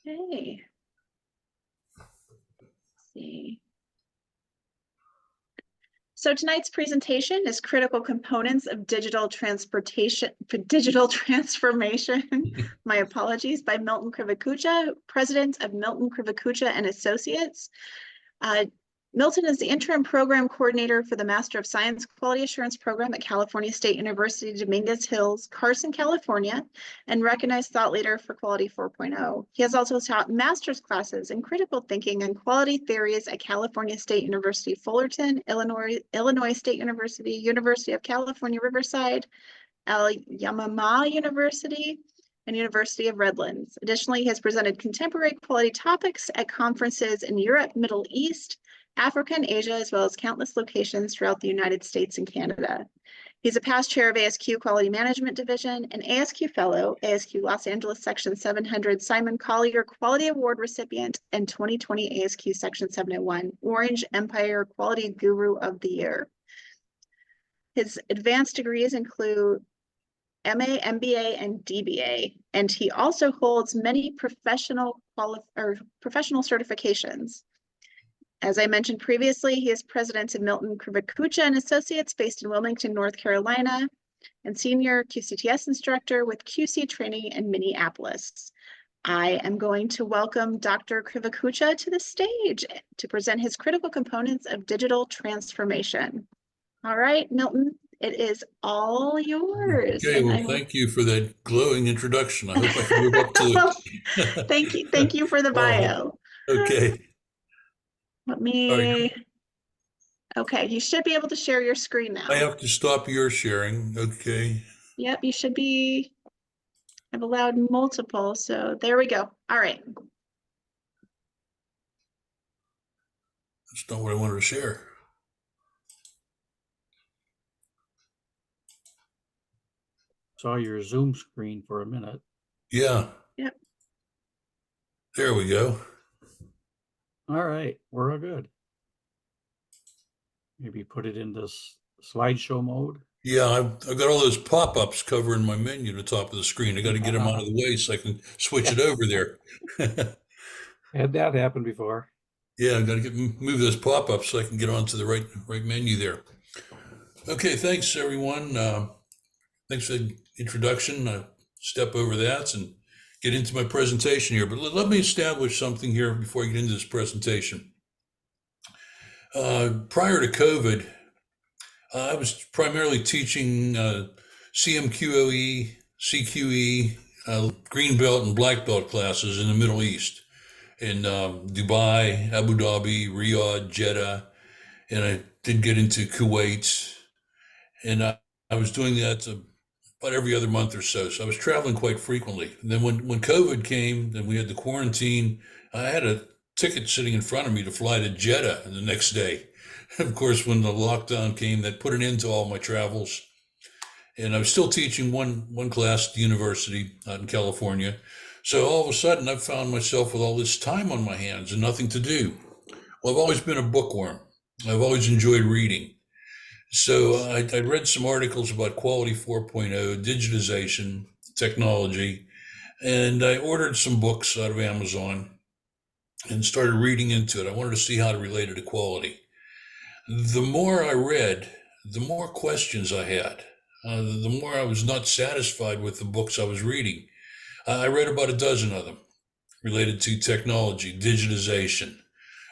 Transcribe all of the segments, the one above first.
Okay. Let's see. So tonight's presentation is critical components of digital transformation. My apologies, by Milton Krivokuca, president of Milton Krivokuca and Associates. Milton is the interim program coordinator for the Master of Science Quality Assurance Program at California State University, Dominguez Hills, Carson, California, and recognized thought leader for Quality 4.0. He has also taught master's classes in critical thinking and quality theories at California State University, Fullerton, Illinois State University, University of California, Riverside, Al-Yamamah University, and University of Redlands. Additionally, he has presented contemporary quality topics at conferences in Europe, Middle East, Africa, and Asia, as well as countless locations throughout the United States and Canada. He's a past chair of ASQ Quality Management Division, an ASQ Fellow, ASQ Los Angeles Section 700 Simon Collier Quality Award recipient, and 2020 ASQ Section 701 Orange Empire Quality Guru of the Year. His advanced degrees include MA, MBA, and DBA, and he also holds many professional certifications. As I mentioned previously, he is president of Milton Krivokuca and Associates based in Wilmington, North Carolina, and senior QCTS instructor with QC training in Minneapolis. I am going to welcome Dr. Krivokuca to the stage to present his critical components of digital transformation. All right, Milton, it is all yours. Okay, well, thank you for that glowing introduction. I hope I can live up to it. Thank you for the bio. Okay. Let me, okay, you should be able to share your screen now. I have to stop your sharing, okay. Yep, you should be, I've allowed multiple, so there we go. All right. That's not what I wanted to share. Saw your Zoom screen for a minute. Yeah. Yep. There we go. All right, we're all good. Maybe put it into slideshow mode. Yeah, I've got all those pop-ups covering my menu at the top of the screen. I got to get them out of the way so I can switch it over there. Had that happen before. Yeah, I've got to move those pop-ups so I can get onto the right menu there. Okay, thanks everyone. Thanks for the introduction. I'll step over that and get into my presentation here. But let me establish something here before I get into this presentation. Prior to COVID, I was primarily teaching CMQOE, CQE, green belt and black belt classes in the Middle East, in Dubai, Abu Dhabi, Riyadh, Jeddah, and I did get into Kuwait, and I was doing that about every other month or so. So I was traveling quite frequently. And then when COVID came, then we had the quarantine. I had a ticket sitting in front of me to fly to Jeddah the next day. Of course, when the lockdown came, that put an end to all my travels. And I was still teaching one class at the university out in California. So all of a sudden, I found myself with all this time on my hands and nothing to do. Well, I've always been a bookworm. I've always enjoyed reading. So I read some articles about Quality 4.0, digitization, technology, and I ordered some books out of Amazon and started reading into it. I wanted to see how it related to quality. The more I read, the more questions I had. The more I was not satisfied with the books I was reading. I read about a dozen of them related to technology, digitization.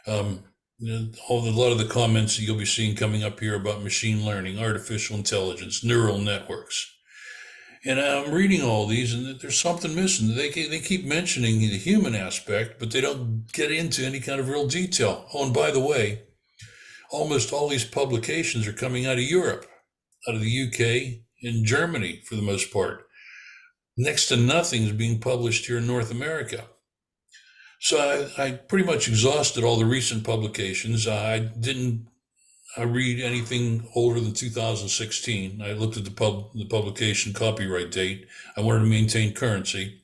A lot of the comments that you'll be seeing coming up here about machine learning, artificial intelligence, neural networks. And I'm reading all these, and there's something missing. They keep mentioning the human aspect, but they don't get into any kind of real detail. Oh, and by the way, almost all these publications are coming out of Europe, out of the UK and Germany for the most part. Next to nothing is being published here in North America. So I pretty much exhausted all the recent publications. I didn't read anything older than 2016. I looked at the publication copyright date. I wanted to maintain currency.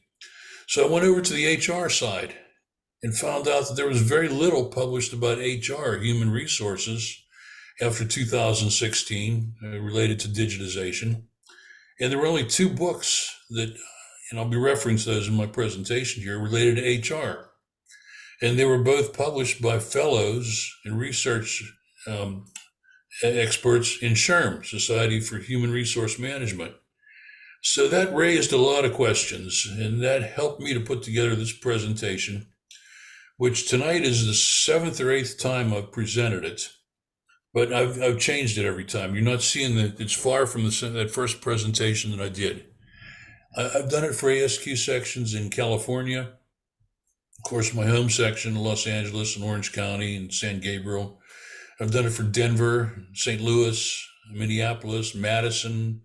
So I went over to the HR side and found out that there was very little published about HR, human resources, after 2016 related to digitization. And there were only two books that and I'll be referencing those in my presentation here, related to HR. And they were both published by fellows and research experts in SHRM, Society for Human Resource Management. So that raised a lot of questions, and that helped me to put together this presentation, which tonight is the 7th or 8th time I've presented it. But I've changed it every time. You're not seeing that it's far from that first presentation that I did. I've done it for ASQ sections in California, of course, my home section, Los Angeles and Orange County and San Gabriel. I've done it for Denver, St. Louis, Minneapolis, Madison,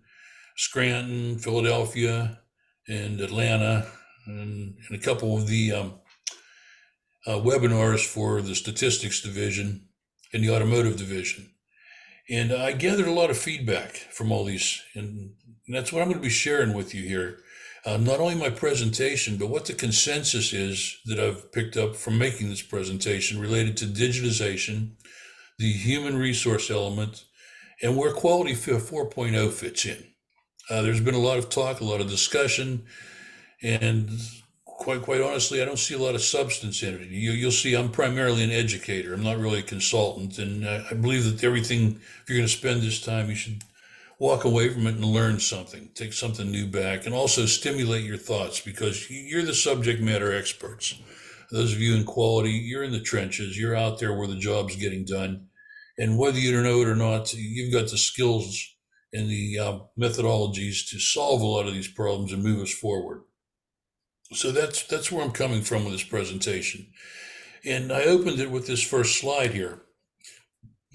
Scranton, Philadelphia, and Atlanta, and a couple of the webinars for the statistics division and the automotive division. And I gathered a lot of feedback from all these, and that's what I'm going to be sharing with you here. Not only my presentation, but what the consensus is that I've picked up from making this presentation related to digitization, the human resource element, and where Quality 4.0 fits in. There's been a lot of talk, a lot of discussion, and quite honestly, I don't see a lot of substance in it. You'll see I'm primarily an educator. I'm not really a consultant, and I believe that everything, if you're going to spend this time, you should walk away from it and learn something, take something new back, and also stimulate your thoughts, because you're the subject matter experts. Those of you in quality, you're in the trenches, you're out there where the job's getting done. And whether you know it or not, you've got the skills and the methodologies to solve a lot of these problems and move us forward. So that's where I'm coming from with this presentation. And I opened it with this first slide here.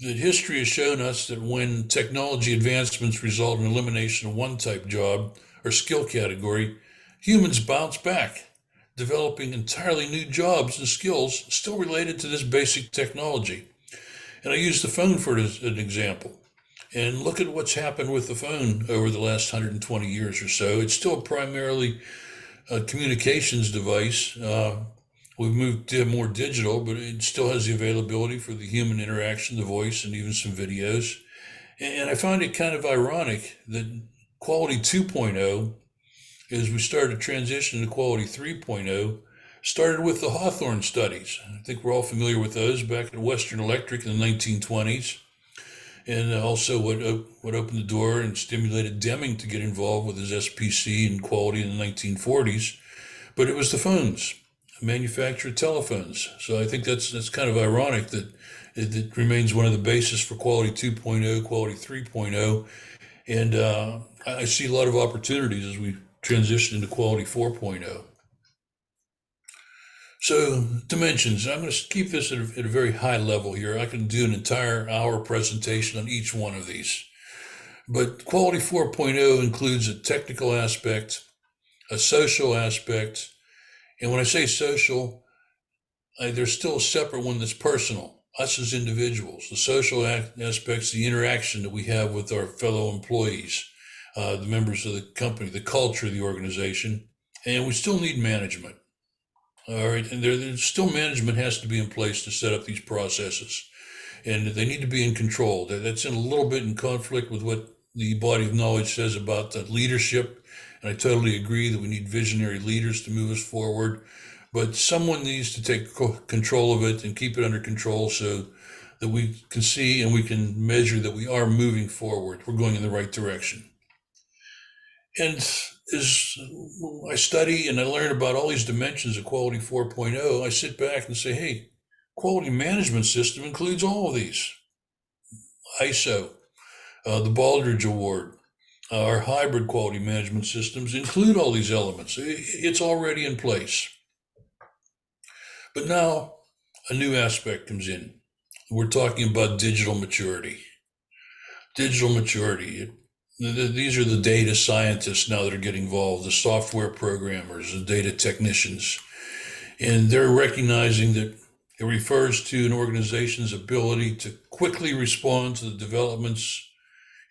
That history has shown us that when technology advancements result in elimination of one type job or skill category, humans bounce back, developing entirely new jobs and skills still related to this basic technology. And I use the phone for an example. And look at what's happened with the phone over the last 120 years or so. It's still primarily a communications device. We've moved to more digital, but it still has the availability for the human interaction, the voice, and even some videos. And I find it kind of ironic that Quality 2.0, as we started to transition to Quality 3.0, started with the Hawthorne studies. I think we're all familiar with those back at Western Electric in the 1920s. And also what opened the door and stimulated Deming to get involved with his SPC and quality in the 1940s. But it was the phones, manufactured telephones. So I think that's kind of ironic that it remains one of the bases for Quality 2.0, Quality 3.0. And I see a lot of opportunities as we transition into Quality 4.0. So dimensions, I'm going to keep this at a very high level here. I can do an entire hour presentation on each one of these. But Quality 4.0 includes a technical aspect, a social aspect, and when I say social, there's still a separate one that's personal, us as individuals. The social aspects, the interaction that we have with our fellow employees, the members of the company, the culture of the organization, and we still need management. All right, and there's still management has to be in place to set up these processes, and they need to be in control. That's in a little bit in conflict with what the body of knowledge says about the leadership, and I totally agree that we need visionary leaders to move us forward, but someone needs to take control of it and keep it under control so that we can see and we can measure that we are moving forward. We're going in the right direction. And as I study and I learn about all these dimensions of Quality 4.0, I sit back and say, hey, quality management system includes all of these. ISO, the Baldrige Award, our hybrid quality management systems include all these elements. It's already in place. But now a new aspect comes in. We're talking about digital maturity. Digital maturity. These are the data scientists now that are getting involved, the software programmers, the data technicians. And they're recognizing that it refers to an organization's ability to quickly respond to the developments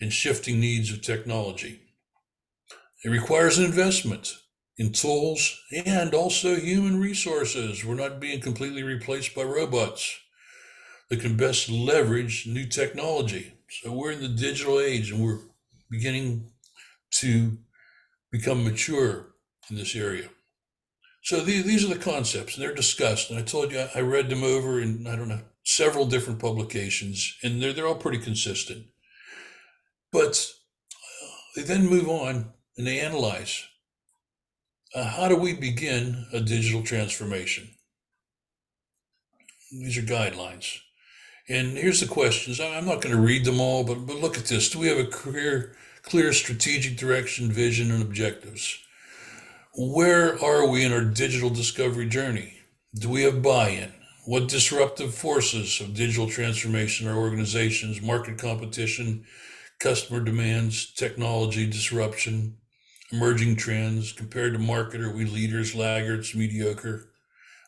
and shifting needs of technology. It requires an investment in tools and also human resources. We're not being completely replaced by robots that can best leverage new technology. So we're in the digital age and we're beginning to become mature in this area. So these are the concepts, and they're discussed. And I told you I read them over in, I don't know, several different publications, and they're all pretty consistent. But they then move on and they analyze how do we begin a digital transformation? These are guidelines. And here's the questions. I'm not going to read them all, but look at this. Do we have a clear strategic direction, vision, and objectives? Where are we in our digital discovery journey? Do we have buy-in? What disruptive forces of digital transformation are organizations, market competition, customer demands, technology disruption, emerging trends, compared to market? Are we leaders, laggards, mediocre,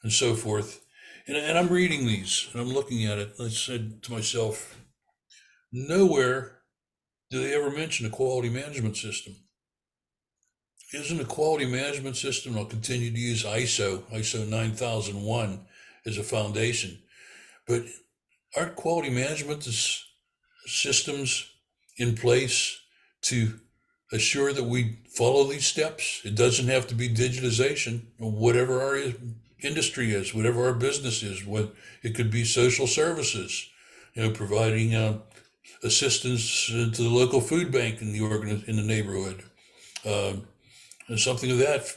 and so forth? And I'm reading these and I'm looking at it. I said to myself, nowhere do they ever mention a quality management system. Isn't a quality management system, I'll continue to use ISO 9001 as a foundation, but aren't quality management systems in place to assure that we follow these steps? It doesn't have to be digitization, whatever our industry is, whatever our business is. It could be social services, providing assistance to the local food bank in the neighborhood, something of that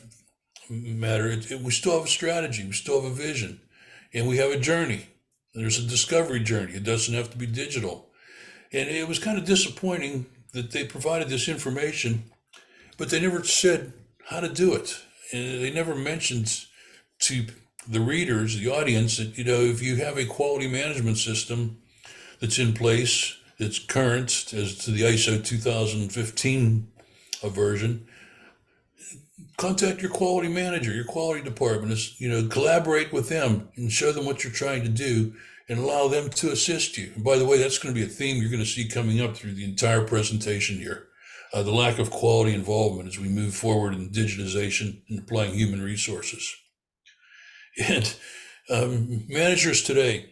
matter. We still have a strategy, we still have a vision, and we have a journey. There's a discovery journey. It doesn't have to be digital. And it was kind of disappointing that they provided this information, but they never said how to do it. And they never mentioned to the readers, the audience, that, if you have a quality management system that's in place, that's current as to the ISO 2015 version, contact your quality manager, your quality department, collaborate with them and show them what you're trying to do and allow them to assist you. And by the way, that's going to be a theme you're going to see coming up through the entire presentation here. The lack of quality involvement as we move forward in digitization and applying human resources. And managers today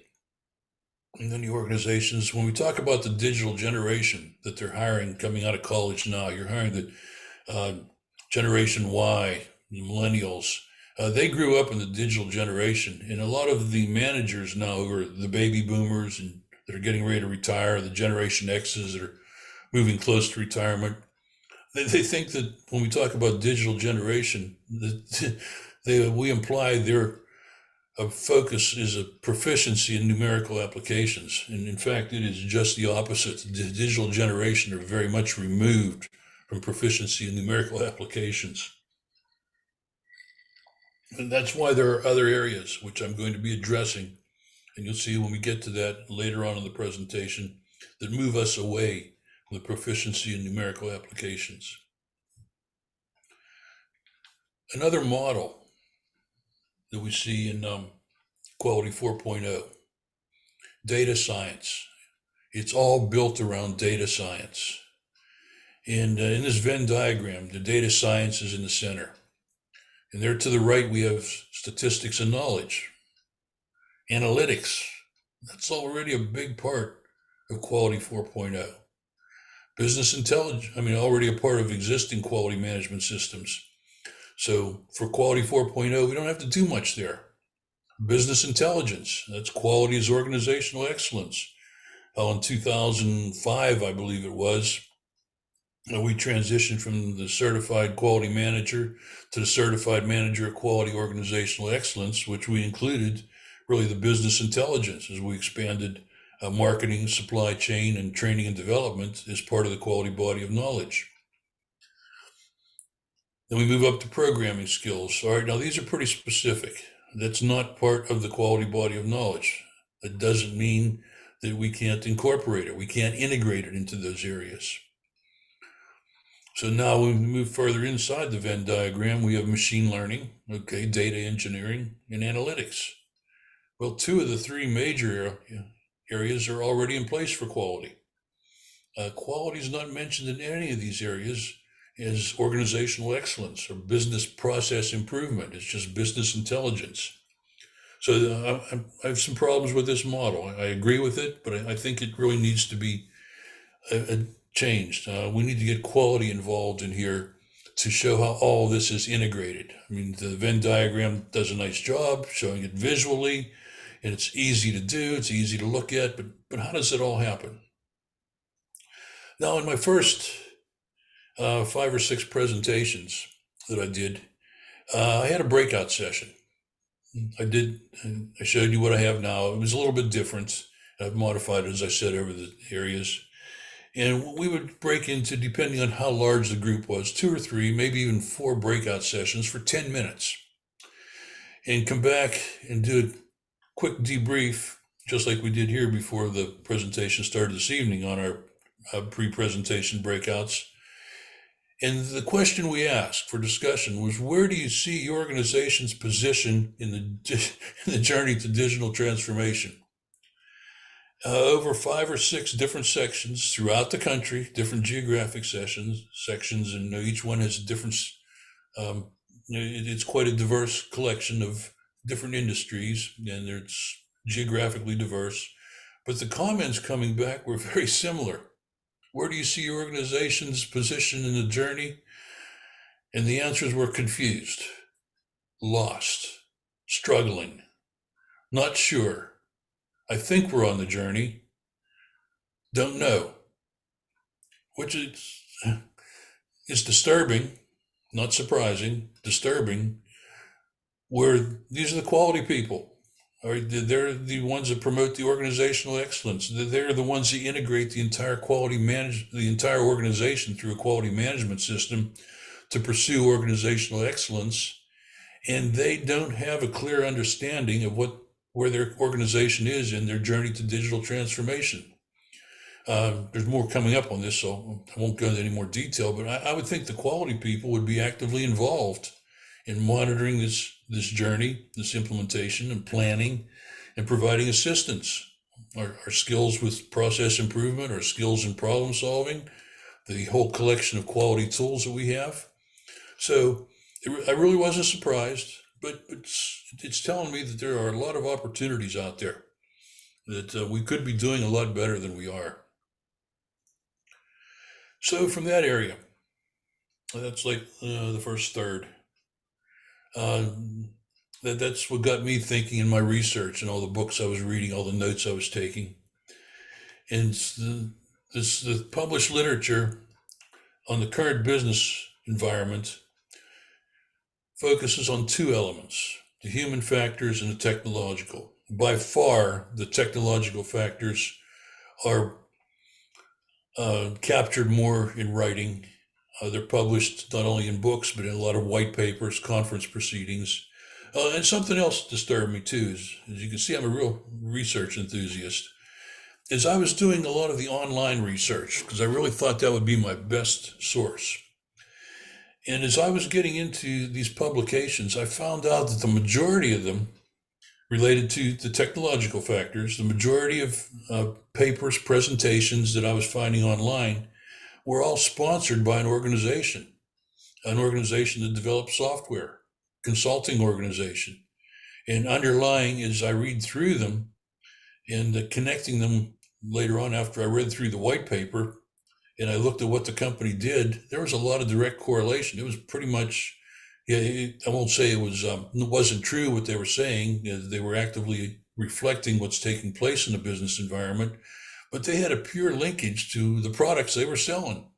in the organizations, when we talk about the digital generation that they're hiring coming out of college now, you're hiring the Generation Y, the millennials. They grew up in the digital generation, and a lot of the managers now who are the baby boomers and that are getting ready to retire, the Generation X's that are moving close to retirement, they think that when we talk about digital generation, that we imply their focus is a proficiency in numerical applications. And in fact, it is just the opposite. The digital generation are very much removed from proficiency in numerical applications. And that's why there are other areas which I'm going to be addressing, and you'll see when we get to that later on in the presentation, that move us away from the proficiency in numerical applications. Another model that we see in Quality 4.0, data science. It's all built around data science. And in this Venn diagram, the data science is in the center. And there to the right, we have statistics and knowledge. Analytics, that's already a big part of Quality 4.0. Business intelligence, already a part of existing quality management systems. So for Quality 4.0, we don't have to do much there. Business intelligence, that's quality as organizational excellence. In 2005, I believe it was, we transitioned from the certified quality manager to the certified manager of quality organizational excellence, which we included really the business intelligence as we expanded marketing, supply chain, and training and development as part of the quality body of knowledge. Then we move up to programming skills. All right, now these are pretty specific. That's not part of the quality body of knowledge. That doesn't mean that we can't incorporate it. We can't integrate it into those areas. So now when we move further inside the Venn diagram, we have machine learning, data engineering, and analytics. Well, two of the three major areas are already in place for quality. Quality is not mentioned in any of these areas as organizational excellence or business process improvement. It's just business intelligence. So I have some problems with this model. I agree with it, but I think it really needs to be changed. We need to get quality involved in here to show how all this is integrated. I mean, the Venn diagram does a nice job showing it visually, and it's easy to do, it's easy to look at, but how does it all happen? Now, in my first 5 or 6 presentations that I did, I had a breakout session. I showed you what I have now. It was a little bit different. I've modified it, as I said, over the areas. And we would break into, depending on how large the group was, 2 or 3, maybe even 4 breakout sessions for 10 minutes. And come back and do a quick debrief, just like we did here before the presentation started this evening on our pre-presentation breakouts. And the question we asked for discussion was, where do you see your organization's position in the journey to digital transformation? Over 5 or 6 different sections throughout the country, different geographic sections, and each one has a different, it's quite a diverse collection of different industries, and it's geographically diverse. But the comments coming back were very similar. Where do you see your organization's position in the journey? And the answers were confused, lost, struggling, not sure. I think we're on the journey, don't know, which is disturbing, not surprising, disturbing, where these are the quality people. They're the ones that promote the organizational excellence. They're the ones that integrate the entire the entire organization through a quality management system to pursue organizational excellence. And they don't have a clear understanding of where their organization is in their journey to digital transformation. There's more coming up on this, so I won't go into any more detail, but I would think the quality people would be actively involved in monitoring this journey, this implementation and planning, and providing assistance. Our skills with process improvement, our skills in problem solving, the whole collection of quality tools that we have. So I really wasn't surprised, but it's telling me that there are a lot of opportunities out there that we could be doing a lot better than we are. So from that area, that's like the first third. That's what got me thinking in my research and all the books I was reading, all the notes I was taking. And the published literature on the current business environment focuses on 2 elements, the human factors and the technological. By far, the technological factors are captured more in writing. They're published not only in books, but in a lot of white papers, conference proceedings. And something else disturbed me too, as you can see, I'm a real research enthusiast, is I was doing a lot of the online research because I really thought that would be my best source. And as I was getting into these publications, I found out that the majority of them related to the technological factors, the majority of papers, presentations that I was finding online were all sponsored by an organization that develops software, consulting organization. And underlying, as I read through them and connecting them later on after I read through the white paper, and I looked at what the company did, there was a lot of direct correlation. It was pretty much, I won't say it wasn't true what they were saying. They were actively reflecting what's taking place in the business environment, but they had a pure linkage to the products they were selling.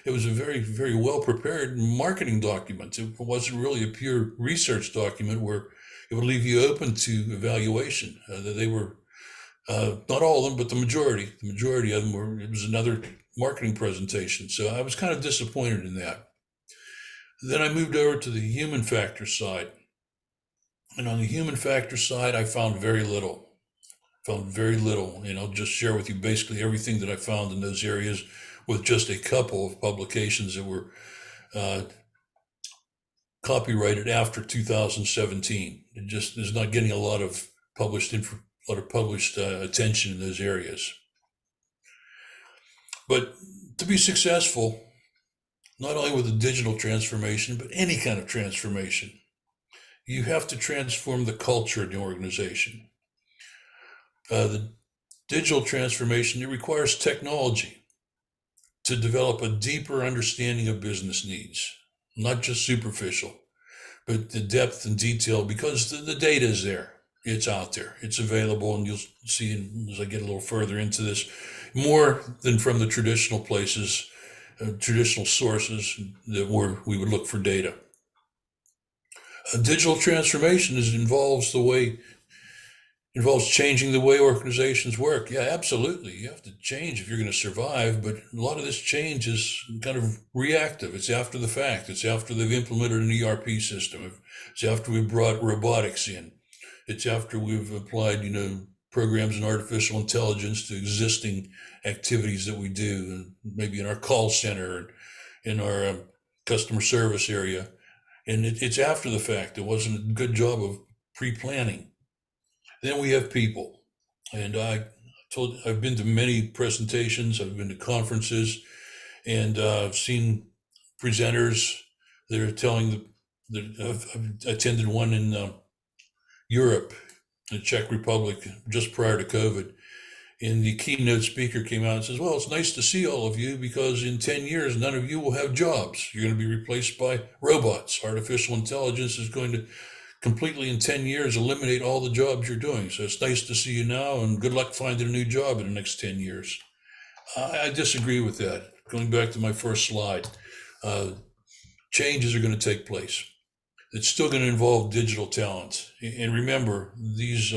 It was a very, very well prepared marketing document. It wasn't really a pure research document where it would leave you open to evaluation. They were, not all of them, but the majority of them it was another marketing presentation. So I was kind of disappointed in that. Then I moved over to the human factor side. And on the human factor side, I found very little. And I'll just share with you basically everything that I found in those areas with just a couple of publications that were copyrighted after 2017. It just is not getting a lot of published attention in those areas. But to be successful, not only with the digital transformation, but any kind of transformation, you have to transform the culture in the organization. The digital transformation, it requires technology to develop a deeper understanding of business needs, not just superficial, but the depth and detail, because the data is there. It's out there. It's available, and you'll see as I get a little further into this, more than from the traditional places, traditional sources that we would look for data. Digital transformation involves changing the way organizations work. Yeah, absolutely. You have to change if you're going to survive, but a lot of this change is kind of reactive. It's after the fact. It's after they've implemented an ERP system. It's after we've brought robotics in. It's after we've applied, programs in artificial intelligence to existing activities that we do, maybe in our call center and in our customer service area. And it's after the fact. It wasn't a good job of pre-planning. Then we have people. And I've been to many presentations, I've been to conferences, and I've seen presenters that are telling I've attended one in Europe, the Czech Republic, just prior to COVID. And the keynote speaker came out and says, well, it's nice to see all of you, because in 10 years, none of you will have jobs. You're going to be replaced by robots. Artificial intelligence is going to completely, in 10 years, eliminate all the jobs you're doing. So it's nice to see you now, and good luck finding a new job in the next 10 years. I disagree with that. Going back to my first slide, changes are going to take place. It's still going to involve digital talent. And remember, this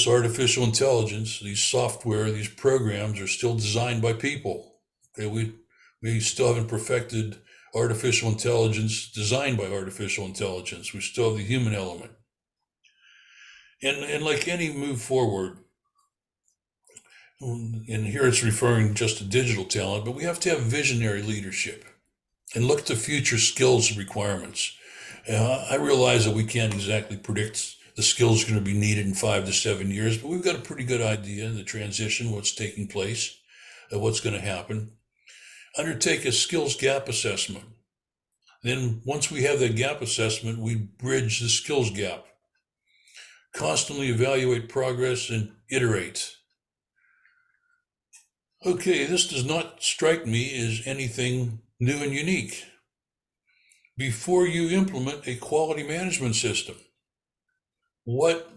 artificial intelligence, these software, these programs are still designed by people. Okay, we still haven't perfected artificial intelligence designed by artificial intelligence. We still have the human element. And like any move forward, and here it's referring just to digital talent, but we have to have visionary leadership and look to future skills requirements. I realize that we can't exactly predict the skills are going to be needed in 5 to 7 years, but we've got a pretty good idea in the transition, what's taking place, what's going to happen. Undertake a skills gap assessment. Then once we have that gap assessment, we bridge the skills gap. Constantly evaluate progress and iterate. Okay, this does not strike me as anything new and unique. Before you implement a quality management system, what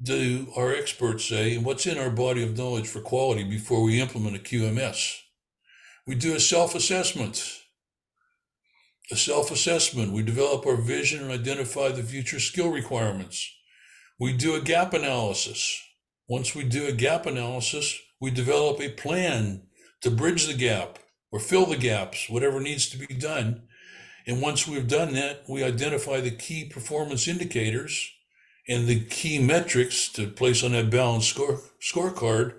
do our experts say, and what's in our body of knowledge for quality before we implement a QMS? We do a self-assessment. We develop our vision and identify the future skill requirements. We do a gap analysis. Once we do a gap analysis, we develop a plan to bridge the gap or fill the gaps, whatever needs to be done. And once we've done that, we identify the key performance indicators and the key metrics to place on that balanced scorecard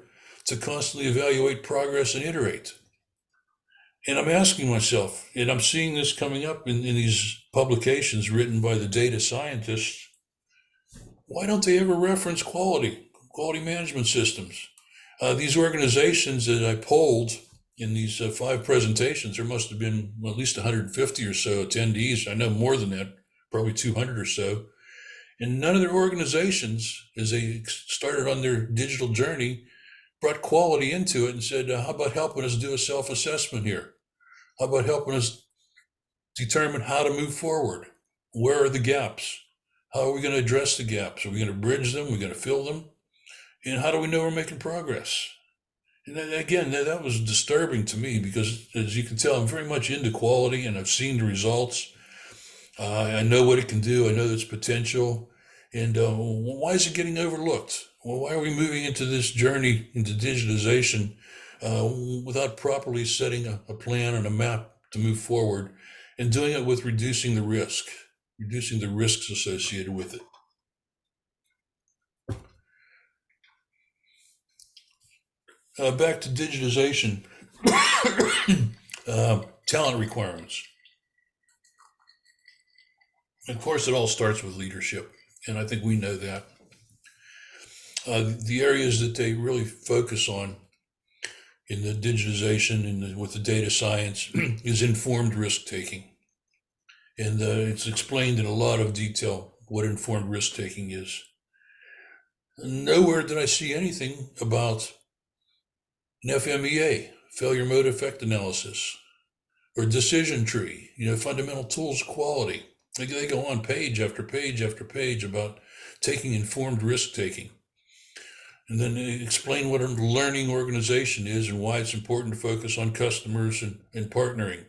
to constantly evaluate progress and iterate. And I'm asking myself, and I'm seeing this coming up in these publications written by the data scientists, why don't they ever reference quality management systems? These organizations that I polled in these 5 presentations, there must have been at least 150 or so attendees. I know more than that, probably 200 or so. And none of their organizations, as they started on their digital journey, brought quality into it and said, how about helping us do a self-assessment here? How about helping us determine how to move forward? Where are the gaps? How are we going to address the gaps? Are we going to bridge them? Are we going to fill them? And how do we know we're making progress? And then, again, that was disturbing to me, because as you can tell, I'm very much into quality, and I've seen the results. I know what it can do. I know its potential. And why is it getting overlooked? Well, why are we moving into this journey into digitization without properly setting a plan and a map to move forward, and doing it with reducing the risks associated with it? Back to digitization, talent requirements. Of course, it all starts with leadership, and I think we know that. The areas that they really focus on in the digitization and with the data science is informed risk-taking. And it's explained in a lot of detail what informed risk-taking is. Nowhere did I see anything about an FMEA, failure mode effect analysis, or decision tree, fundamental tools quality. They go on page after page after page about taking informed risk taking. And then they explain what a learning organization is and why it's important to focus on customers and partnering.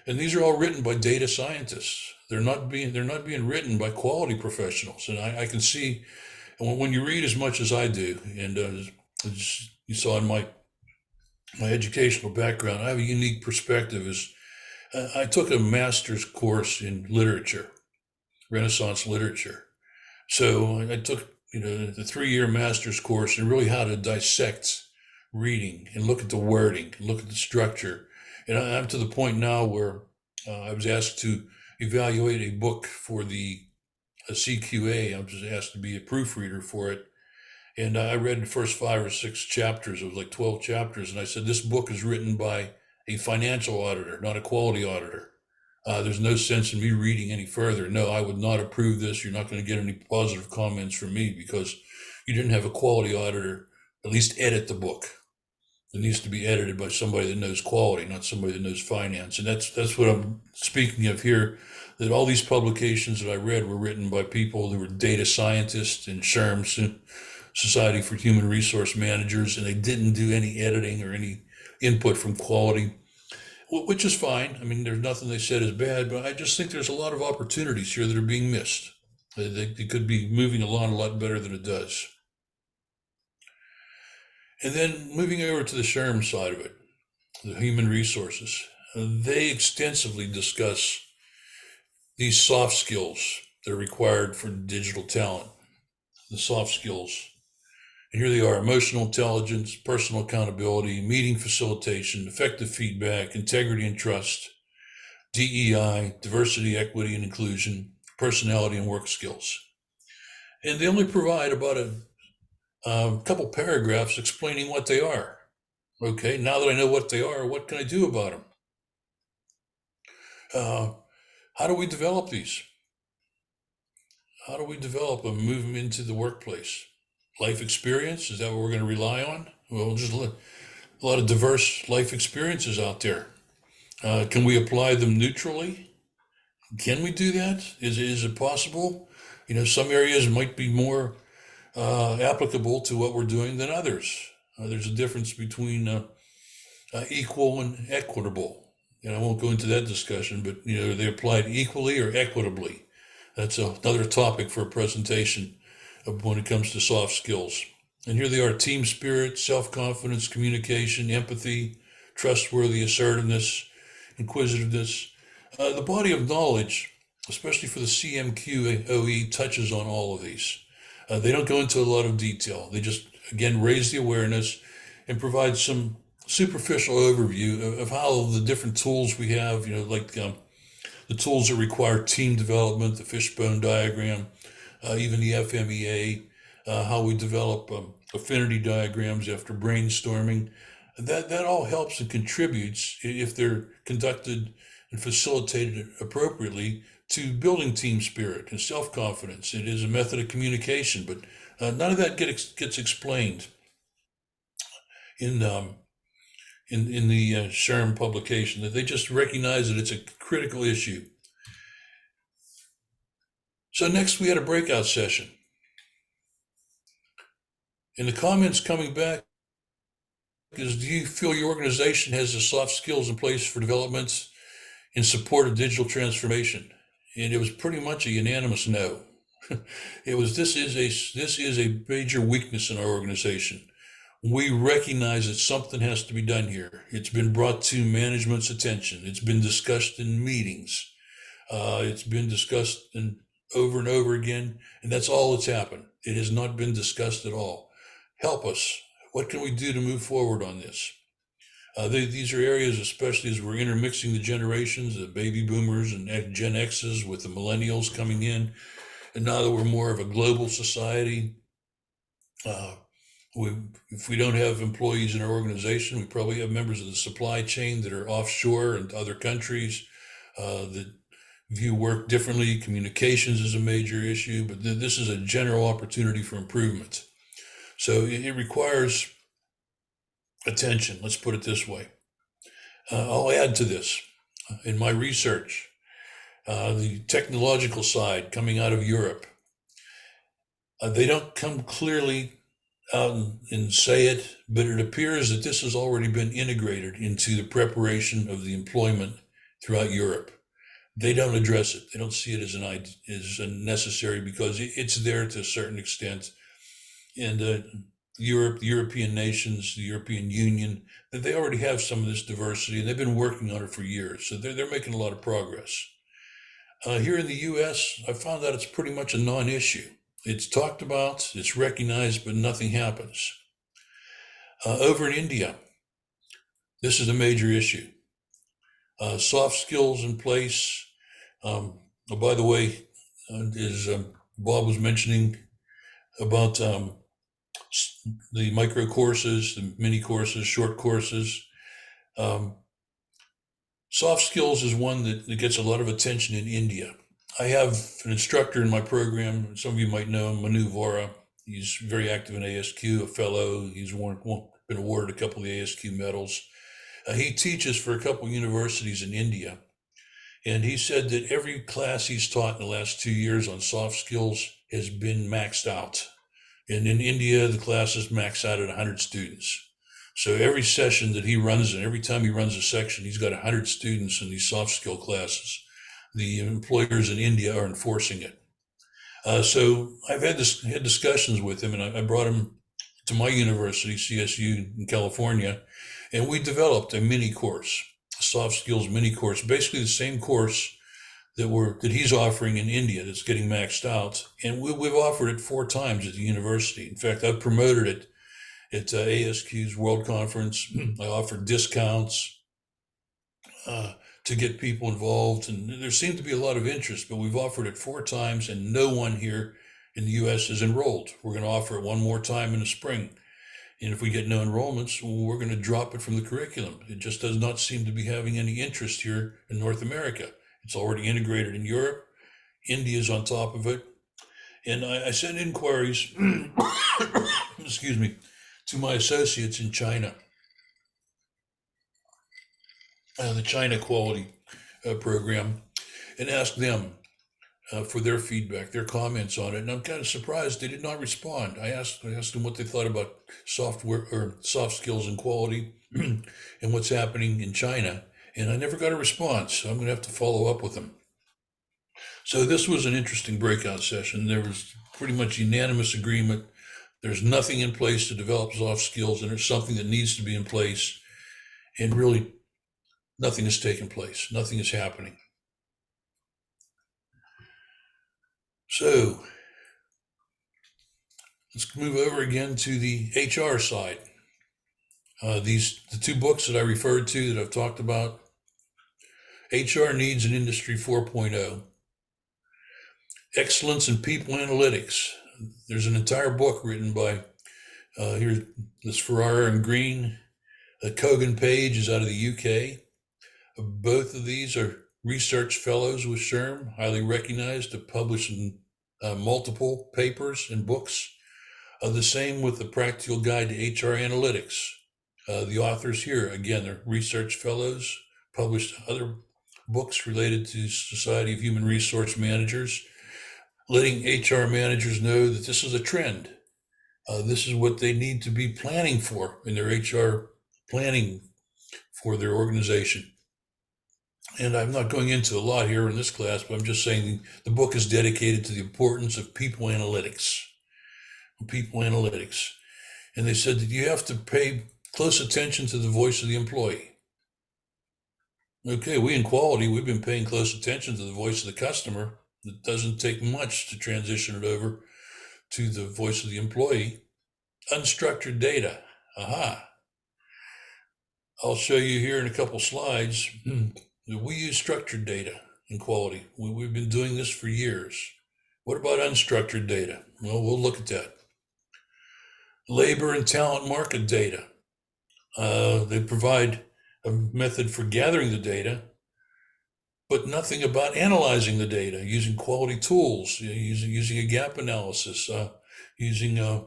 And these are all written by data scientists. They're not being written by quality professionals. And I can see when you read as much as I do, and as you saw in my educational background, I have a unique perspective. As I took a master's course in literature, Renaissance literature. So I took the 3-year master's course and really how to dissect reading and look at the wording, and look at the structure. And I'm to the point now where I was asked to evaluate a book for the CQA. I was asked to be a proofreader for it. And I read the first 5 or 6 chapters. It was like 12 chapters. And I said, this book is written by a financial auditor, not a quality auditor. There's no sense in me reading any further. No, I would not approve this. You're not going to get any positive comments from me because you didn't have a quality auditor at least edit the book. It needs to be edited by somebody that knows quality, not somebody that knows finance. And that's what I'm speaking of here, that all these publications that I read were written by people that were data scientists in SHRM's, Society for Human Resource Managers, and they didn't do any editing or any input from quality, which is fine. I mean, there's nothing they said is bad, but I just think there's a lot of opportunities here that are being missed. They could be moving along a lot better than it does. And then moving over to the SHRM side of it, the human resources, they extensively discuss these soft skills that are required for digital talent, the soft skills. And here they are: emotional intelligence, personal accountability, meeting facilitation, effective feedback, integrity and trust, DEI, diversity, equity, and inclusion, personality, and work skills. And they only provide about a couple paragraphs explaining what they are. Okay, now that I know what they are, what can I do about them? How do we develop these? How do we develop them, move them into the workplace? Life experience, is that what we're going to rely on? Well, just a lot of diverse life experiences out there. Can we apply them neutrally? Can we do that? Is it possible? Some areas might be more applicable to what we're doing than others. There's a difference between equal and equitable. And I won't go into that discussion, but are they applied equally or equitably? That's another topic for a presentation when it comes to soft skills. And here they are: team spirit, self-confidence, communication, empathy, trustworthy, assertiveness, inquisitiveness. The body of knowledge, especially for the CMQOE, touches on all of these. They don't go into a lot of detail. They just, again, raise the awareness and provide some superficial overview of how the different tools we have, like the tools that require team development, the fishbone diagram, even the FMEA, how we develop affinity diagrams after brainstorming. That all helps and contributes, if they're conducted and facilitated appropriately, to building team spirit and self-confidence. It is a method of communication, but none of that gets explained in the SHRM publication. That they just recognize that it's a critical issue. So next we had a breakout session. And the comments coming back is, do you feel your organization has the soft skills in place for developments in support of digital transformation? And it was pretty much a unanimous no. This is a major weakness in our organization. We recognize that something has to be done here. It's been brought to management's attention. It's been discussed in meetings. It's been discussed over and over again, and that's all that's happened. It has not been discussed at all. Help us. What can we do to move forward on this? These are areas, especially as we're intermixing the generations, the baby boomers and Gen Xs with the millennials coming in. And now that we're more of a global society, if we don't have employees in our organization, we probably have members of the supply chain that are offshore and other countries that view work differently. Communications is a major issue, but this is a general opportunity for improvement. So it requires attention, let's put it this way. I'll add to this in my research, the technological side coming out of Europe. They don't come clearly out and say it, but it appears that this has already been integrated into the preparation of the employment throughout Europe. They don't address it. They don't see it as necessary because it's there to a certain extent. And Europe, the European nations, the European Union, that they already have some of this diversity, and they've been working on it for years. So they're making a lot of progress. Here in the U.S., I found out it's pretty much a non-issue. It's talked about, it's recognized, but nothing happens. Over in India, this is a major issue. Soft skills in place. Oh, by the way, as Bob was mentioning about the micro courses, the mini courses, short courses. Soft skills is one that gets a lot of attention in India. I have an instructor in my program. Some of you might know him, Manu Vora. He's very active in ASQ, a fellow. He's been awarded a couple of the ASQ medals. He teaches for a couple of universities in India. And he said that every class he's taught in the last 2 years on soft skills has been maxed out. And in India, the classes max out at 100 students. So every session that he runs, and every time he runs a section, he's got 100 students in these soft skill classes. The employers in India are enforcing it. So I've had discussions with him, and I brought him to my university, CSU in California, and we developed a mini course, a soft skills mini course, basically the same course that he's offering in India that's getting maxed out. And we've offered it 4 times at the university. In fact, I've promoted it at ASQ's World Conference. I offered discounts to get people involved. And there seemed to be a lot of interest, but we've offered it 4 times and no one here in the US is enrolled. We're going to offer it one more time in the spring. And if we get no enrollments, we're going to drop it from the curriculum. It just does not seem to be having any interest here in North America. It's already integrated in Europe. India's on top of it. And I sent inquiries, excuse me, to my associates in China, the China Quality Program, and asked them for their feedback, their comments on it. And I'm kind of surprised they did not respond. I asked them what they thought about software or soft skills and quality and what's happening in China. And I never got a response. So I'm going to have to follow up with them. So this was an interesting breakout session. There was pretty much unanimous agreement. There's nothing in place to develop soft skills, and there's something that needs to be in place. And really, nothing has taken place. Nothing is happening. So let's move over again to the HR side. The 2 books that I referred to that I've talked about, HR Needs in Industry 4.0, Excellence in People Analytics. There's an entire book written by here, this Ferrara and Green. Kogan Page is out of the UK. Both of these are research fellows with SHRM, highly recognized, have published in multiple papers and books. The same with the Practical Guide to HR Analytics. The authors here, again, they're research fellows, published other books related to Society of Human Resource Managers, letting HR managers know that this is a trend. This is what they need to be planning for in their HR planning for their organization. And I'm not going into a lot here in this class, but I'm just saying the book is dedicated to the importance of people analytics. People analytics. And they said that you have to pay close attention to the voice of the employee. Okay, we in quality, we've been paying close attention to the voice of the customer. It doesn't take much to transition it over to the voice of the employee. Unstructured data. Aha. I'll show you here in a couple slides. We use structured data in quality. We've been doing this for years. What about unstructured data? Well, we'll look at that. Labor and talent market data. They provide a method for gathering the data, but nothing about analyzing the data, using quality tools, using a gap analysis, using a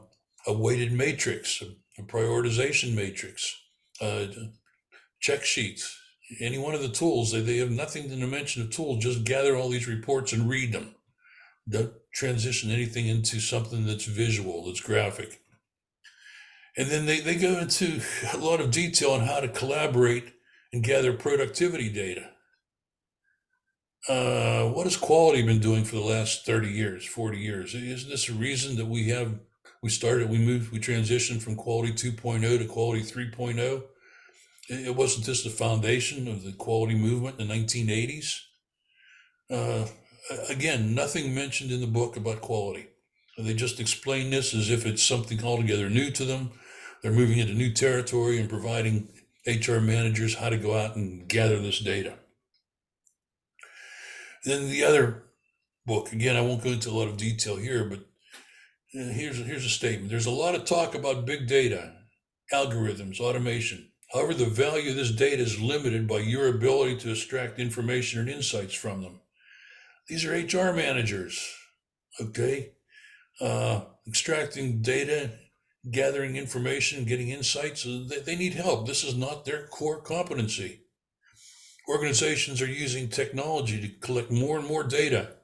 weighted matrix, a prioritization matrix, check sheets, Any one of the tools, they have nothing to mention of tools, just gather all these reports and read them. Don't transition anything into something that's visual, that's graphic. And then they go into a lot of detail on how to collaborate and gather productivity data. What has quality been doing for the last 30 years, 40 years? Isn't this a reason that we transitioned from quality 2.0 to quality 3.0? It wasn't this the foundation of the quality movement in the 1980s? Again, nothing mentioned in the book about quality. They just explain this as if it's something altogether new to them. They're moving into new territory and providing HR managers how to go out and gather this data. Then the other book, again, I won't go into a lot of detail here, but here's a statement. There's a lot of talk about big data, algorithms, automation. However, the value of this data is limited by your ability to extract information and insights from them. These are HR managers, okay? Extracting data, gathering information, getting insights, they need help. This is not their core competency. Organizations are using technology to collect more and more data.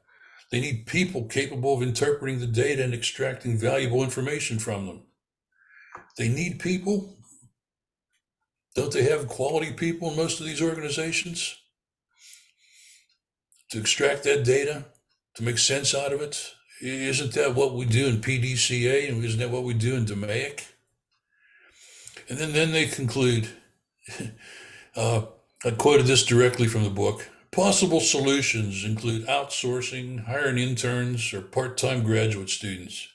They need people capable of interpreting the data and extracting valuable information from them. They need people. Don't they have quality people in most of these organizations to extract that data, to make sense out of it? Isn't that what we do in PDCA, and isn't that what we do in DMAIC? And then they conclude, I quoted this directly from the book. Possible solutions include outsourcing, hiring interns, or part-time graduate students.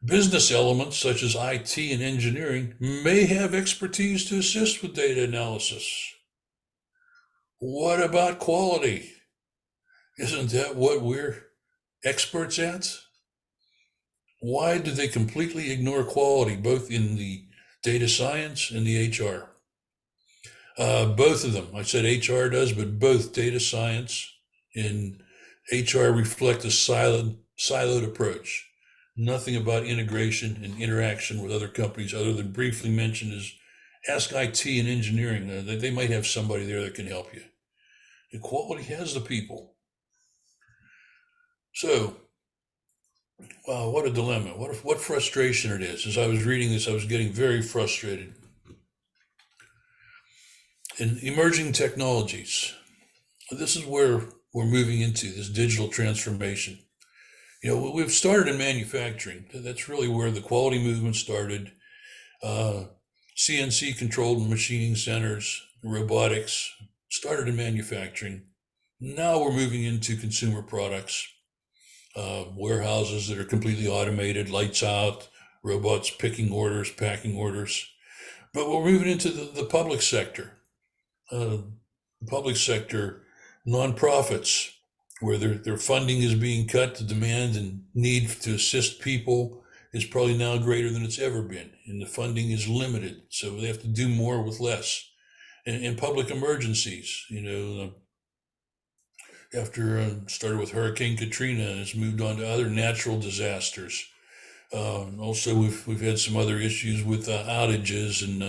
Business elements such as IT and engineering may have expertise to assist with data analysis. What about quality? Isn't that what we're experts at? Why do they completely ignore quality, both in the data science and the HR? Both of them. I said HR does, but both data science and HR reflect a siloed approach. Nothing about integration and interaction with other companies other than briefly mentioned as ask IT and engineering. They might have somebody there that can help you. And quality has the people. So, wow, what a dilemma. What frustration it is. As I was reading this, I was getting very frustrated. In emerging technologies, this is where we're moving into, this digital transformation. You know, we've started in manufacturing. That's really where the quality movement started. CNC controlled machining centers, robotics, started in manufacturing. Now we're moving into consumer products, warehouses that are completely automated, lights out, robots picking orders, packing orders. But we're moving into the public sector. Nonprofits, where their funding is being cut, the demand and need to assist people is probably now greater than it's ever been, and the funding is limited, so they have to do more with less. And public emergencies, you know, after started with Hurricane Katrina, and it's moved on to other natural disasters. Also, we've had some other issues with outages and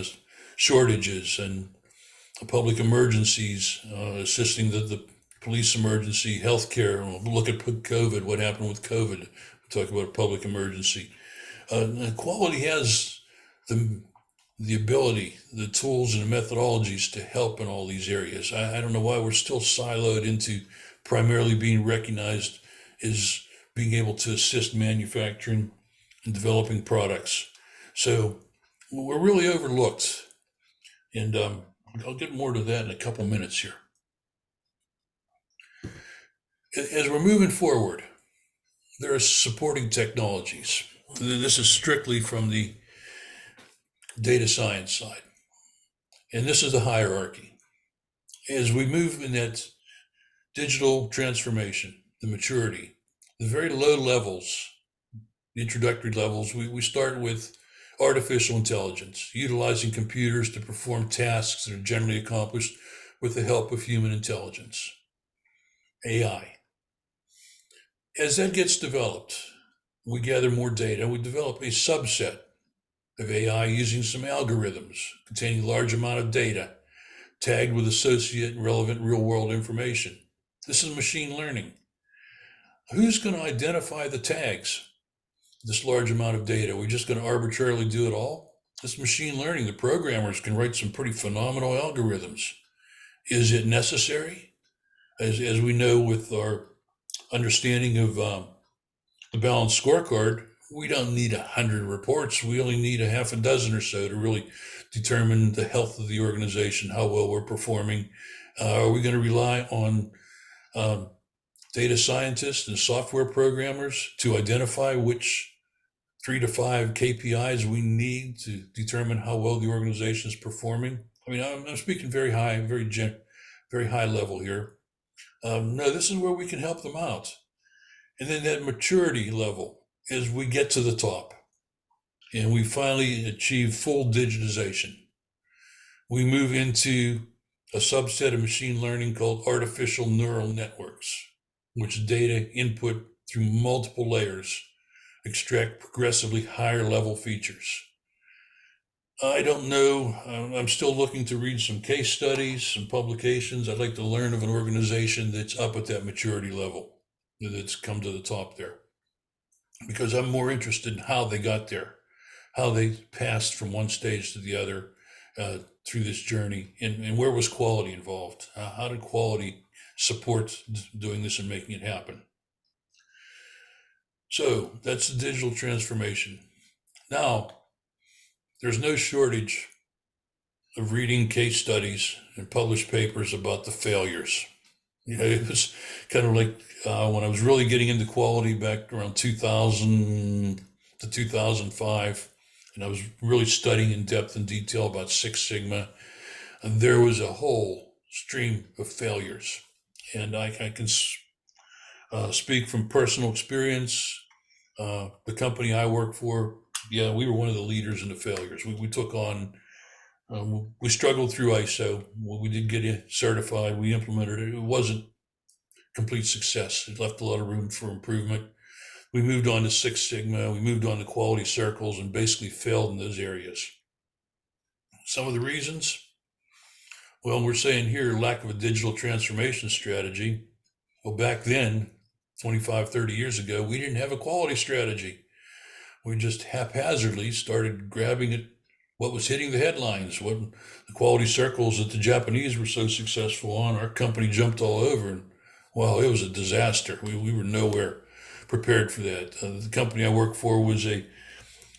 shortages and public emergencies, assisting the police emergency, healthcare. We'll look at COVID, what happened with COVID. We'll talk about a public emergency. Quality has the ability, the tools and the methodologies to help in all these areas. I don't know why we're still siloed into primarily being recognized as being able to assist manufacturing and developing products. So we're really overlooked. And I'll get more to that in a couple minutes here. As we're moving forward, there are supporting technologies. This is strictly from the data science side. And this is the hierarchy. As we move in that digital transformation, the maturity, the very low levels, the introductory levels, we start with artificial intelligence, utilizing computers to perform tasks that are generally accomplished with the help of human intelligence, AI. As that gets developed, we gather more data. We develop a subset of AI using some algorithms containing a large amount of data tagged with associate and relevant real-world information. This is machine learning. Who's going to identify the tags? This large amount of data, we're just going to arbitrarily do it all? This machine learning, the programmers can write some pretty phenomenal algorithms. Is it necessary? As we know with our understanding of the balanced scorecard, we don't need 100 reports. We only need a half a dozen or so to really determine the health of the organization, how well we're performing. Are we going to rely on data scientists and software programmers to identify which 3 to 5 KPIs we need to determine how well the organization is performing? I mean, I'm speaking very high, very high level here. No, this is where we can help them out. And then that maturity level, as we get to the top and we finally achieve full digitization, we move into a subset of machine learning called artificial neural networks, which data input through multiple layers extract progressively higher level features. I don't know. I'm still looking to read some case studies, some publications. I'd like to learn of an organization that's up at that maturity level, that's come to the top there, because I'm more interested in how they got there, how they passed from one stage to the other through this journey, and where was quality involved? How did quality support doing this and making it happen? So that's the digital transformation. Now, there's no shortage of reading case studies and published papers about the failures. You know, it was kind of like when I was really getting into quality back around 2000 to 2005, and I was really studying in depth and detail about Six Sigma, and there was a whole stream of failures. And I can speak from personal experience. The company I work for, yeah, we were one of the leaders in the failures. We took on, we struggled through ISO. We did get it certified. We implemented it. It wasn't complete success. It left a lot of room for improvement. We moved on to Six Sigma. We moved on to quality circles and basically failed in those areas. Some of the reasons, well, we're saying here, lack of a digital transformation strategy. Well, back then, 25, 30 years ago, we didn't have a quality strategy. We just haphazardly started grabbing at what was hitting the headlines, what the quality circles that the Japanese were so successful on. Our company jumped all over, and well, it was a disaster. We were nowhere prepared for that. The company I worked for was a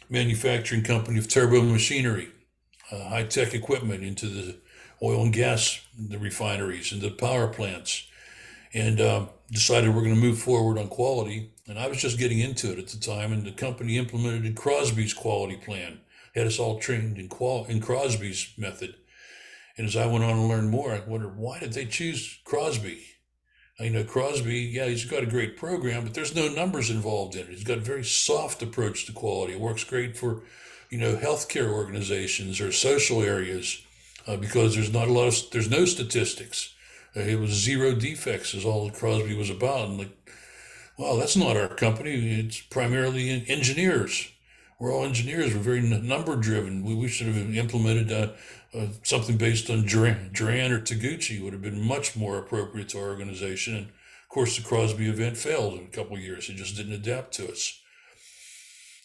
manufacturing company of turbo machinery, high-tech equipment into the oil and gas, the refineries and the power plants, and decided we're going to move forward on quality. And I was just getting into it at the time, and the company implemented Crosby's quality plan, had us all trained in Crosby's method. And as I went on to learn more, I wondered, why did they choose Crosby? You know, Crosby, yeah, he's got a great program, but there's no numbers involved in it. He's got a very soft approach to quality. It works great for, you know, healthcare organizations or social areas because there's no statistics. It was 0 defects is all that Crosby was about. And like, well, that's not our company. It's primarily engineers. We're all engineers. We're very number driven. We should have implemented something based on Duran or Taguchi would have been much more appropriate to our organization. And of course, the Crosby event failed in a couple of years. It just didn't adapt to us.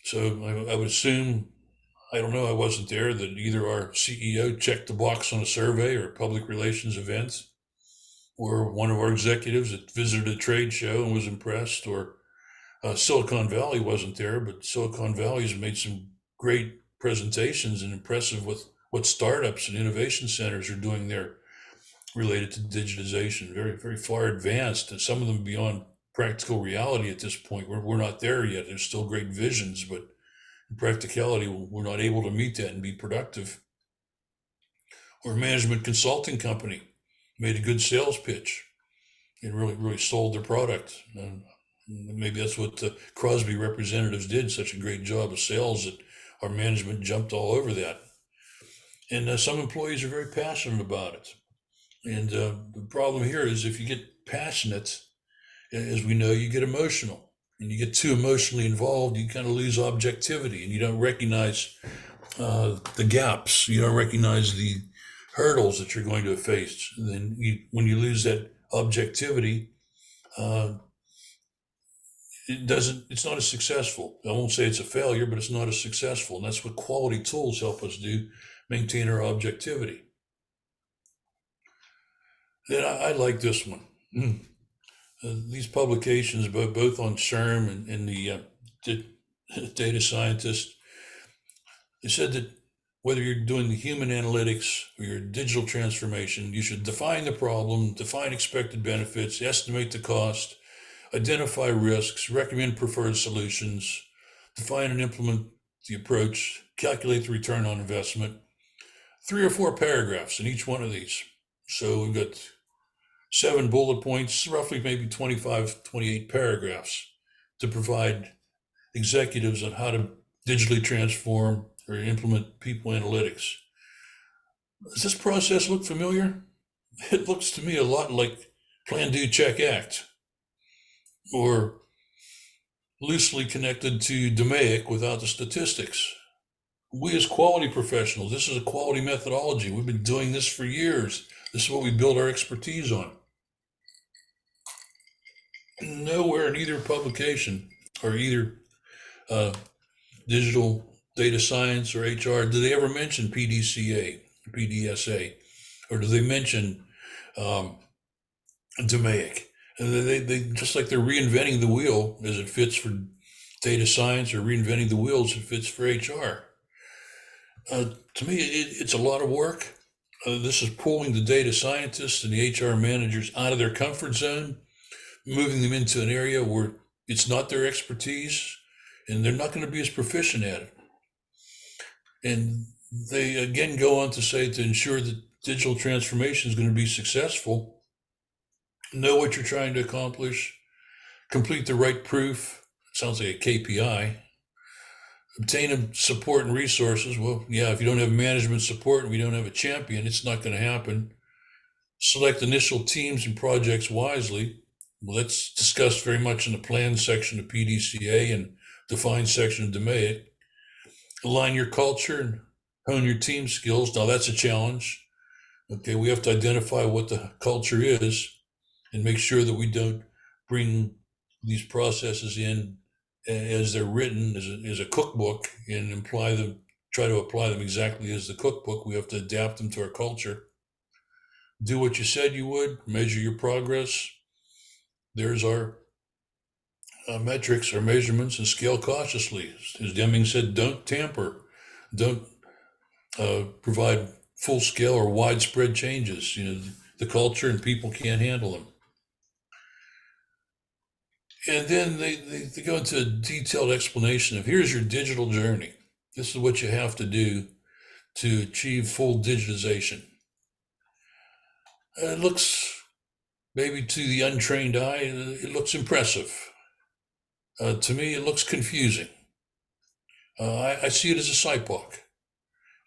So I would assume, I don't know, I wasn't there, that either our CEO checked the box on a survey or a public relations event, or one of our executives that visited a trade show and was impressed, or Silicon Valley wasn't there, but Silicon Valley's made some great presentations and impressive with what startups and innovation centers are doing there related to digitization, very, very far advanced, and some of them beyond practical reality at this point. We're not there yet. There's still great visions, but in practicality, we're not able to meet that and be productive. Or a management consulting company made a good sales pitch and really sold their product. Maybe that's what the Crosby representatives did, such a great job of sales that our management jumped all over that. And some employees are very passionate about it. And the problem here is if you get passionate, as we know, you get emotional. And you get too emotionally involved, you kind of lose objectivity, and you don't recognize the gaps. You don't recognize the hurdles that you're going to face. And then when you lose that objectivity, it's not as successful. I won't say it's a failure, but it's not as successful. And that's what quality tools help us do, maintain our objectivity. Then I like this one. These publications, both on SHRM and the data scientist, they said that whether you're doing the human analytics or your digital transformation, you should define the problem, define expected benefits, estimate the cost, identify risks, recommend preferred solutions, define and implement the approach, calculate the return on investment. 3 or 4 paragraphs in each one of these. So we've got 7 bullet points, roughly maybe 25, 28 paragraphs to provide executives on how to digitally transform or implement people analytics. Does this process look familiar? It looks to me a lot like Plan, Do, Check, Act, or loosely connected to DMAIC without the statistics. We as quality professionals, this is a quality methodology. We've been doing this for years. This is what we build our expertise on. Nowhere in either publication or either digital data science or HR do they ever mention PDCA, PDSA, or do they mention DMAIC? They just like they're reinventing the wheel as it fits for data science, or reinventing the wheel as it fits for HR. To me, it's a lot of work. This is pulling the data scientists and the HR managers out of their comfort zone, moving them into an area where it's not their expertise, and they're not going to be as proficient at it. And they again go on to say, to ensure that digital transformation is going to be successful, know what you're trying to accomplish, complete the right proof. Sounds like a KPI. Obtain support and resources. Well, yeah, if you don't have management support and we don't have a champion, it's not going to happen. Select initial teams and projects wisely. Well, that's discussed very much in the plan section of PDCA and define section of DMAIC. Align your culture and hone your team skills. Now that's a challenge. Okay, we have to identify what the culture is and make sure that we don't bring these processes in as they're written as a cookbook and try to apply them exactly as the cookbook. We have to adapt them to our culture. Do what you said you would, measure your progress. There's our metrics, our measurements, and scale cautiously. As Deming said, don't tamper, don't provide full scale or widespread changes. The culture and people can't handle them. And then they go into a detailed explanation of, here's your digital journey. This is what you have to do to achieve full digitization. It looks, maybe to the untrained eye, it looks impressive. To me, it looks confusing. I see it as a SIPOC.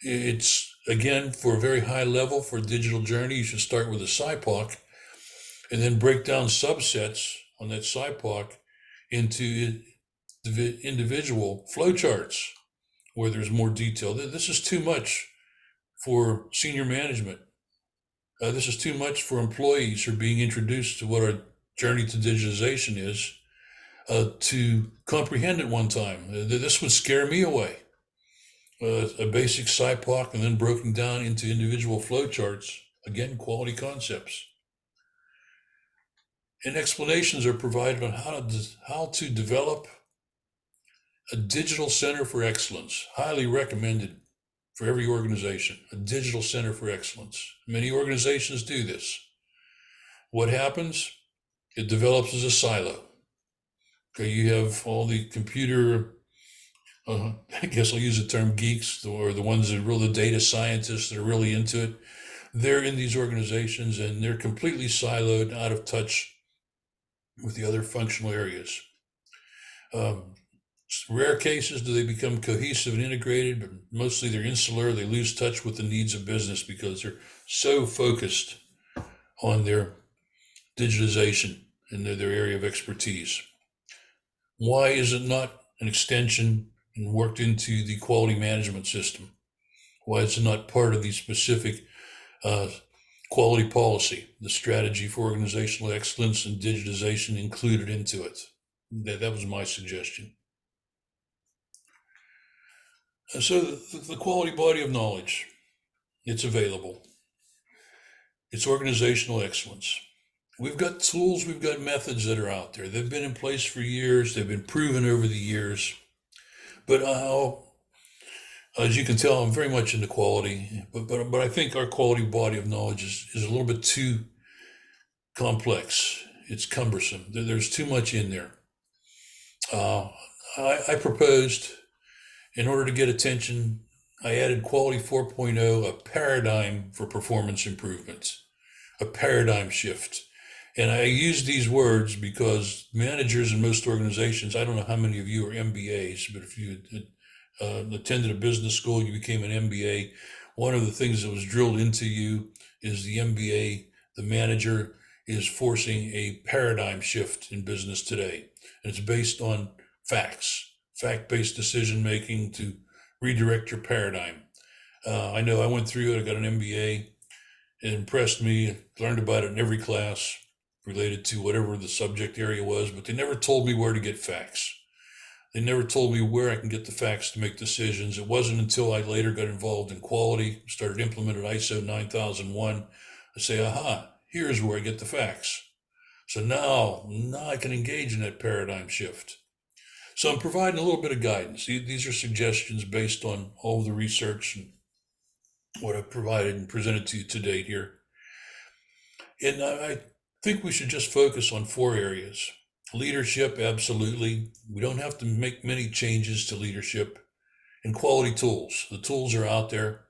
It's, again, for a very high level for a digital journey, you should start with a SIPOC and then break down subsets on that SIPOC into individual flowcharts where there's more detail. This is too much for senior management. This is too much for employees who are being introduced to what our journey to digitization is to comprehend at one time. This would scare me away. A basic SIPOC and then broken down into individual flowcharts. Again, quality concepts. And explanations are provided on how to develop a digital center for excellence. Highly recommended for every organization, a digital center for excellence. Many organizations do this. What happens? It develops as a silo. Okay, you have all the computer, I guess I'll use the term geeks, or the ones that are really the data scientists that are really into it. They're in these organizations and they're completely siloed, out of touch with the other functional areas. Rare cases do they become cohesive and integrated, but mostly they're insular. They lose touch with the needs of business because they're so focused on their digitization and their area of expertise. Why is it not an extension and worked into the quality management system? Why is it not part of the specific Quality policy, the strategy for organizational excellence and digitization included into it. That was my suggestion. So the quality body of knowledge, it's available. It's organizational excellence. We've got tools, we've got methods that are out there. They've been in place for years. They've been proven over the years. But as you can tell, I'm very much into quality. But I think our quality body of knowledge is a little bit too complex. It's cumbersome. There's too much in there. I proposed, in order to get attention, I added Quality 4.0, a paradigm for performance improvements, a paradigm shift. And I use these words because managers in most organizations, I don't know how many of you are MBAs, but if you attended a business school, you became an MBA, one of the things that was drilled into you is the MBA, the manager is forcing a paradigm shift in business today. And it's based on facts, fact-based decision-making to redirect your paradigm. I know I went through it, I got an MBA, it impressed me, learned about it in every class related to whatever the subject area was, but they never told me where to get facts. They never told me where I can get the facts to make decisions. It wasn't until I later got involved in quality, started implementing ISO 9001, I say, aha, here's where I get the facts. So now I can engage in that paradigm shift. So I'm providing a little bit of guidance. These are suggestions based on all of the research and what I've provided and presented to you to date here. And I think we should just focus on 4 areas. Leadership, absolutely. We don't have to make many changes to leadership. And quality tools. The tools are out there.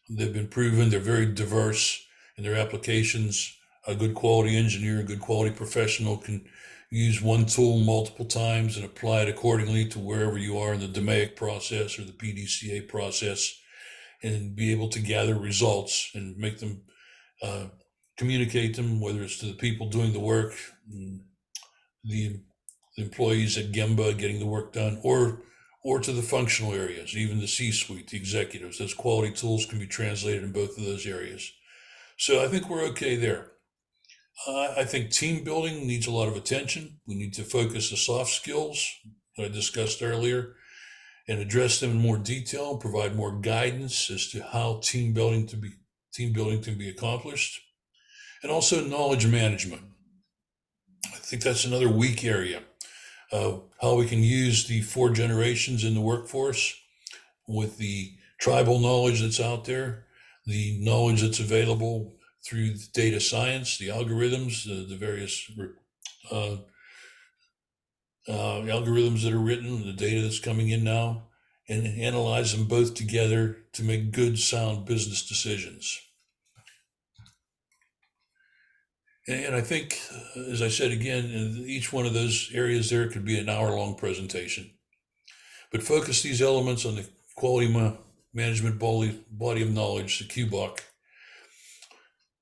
They've been proven. They're very diverse in their applications. A good quality engineer, a good quality professional can use one tool multiple times and apply it accordingly to wherever you are in the DMAIC process or the PDCA process, and be able to gather results and make them, communicate them, whether it's to the people doing the work, the employees at Gemba getting the work done, or to the functional areas, even the C-suite, the executives. Those quality tools can be translated in both of those areas. So I think we're okay there. I think team building needs a lot of attention. We need to focus the soft skills that I discussed earlier and address them in more detail and provide more guidance as to how team building can be accomplished. And also knowledge management. I think that's another weak area. How we can use the 4 generations in the workforce with the tribal knowledge that's out there, the knowledge that's available through data science, the algorithms, the various algorithms that are written, the data that's coming in now, and analyze them both together to make good, sound business decisions. And I think, as I said again, each one of those areas there could be an hour-long presentation. But focus these elements on the quality management body of knowledge, the QBOC,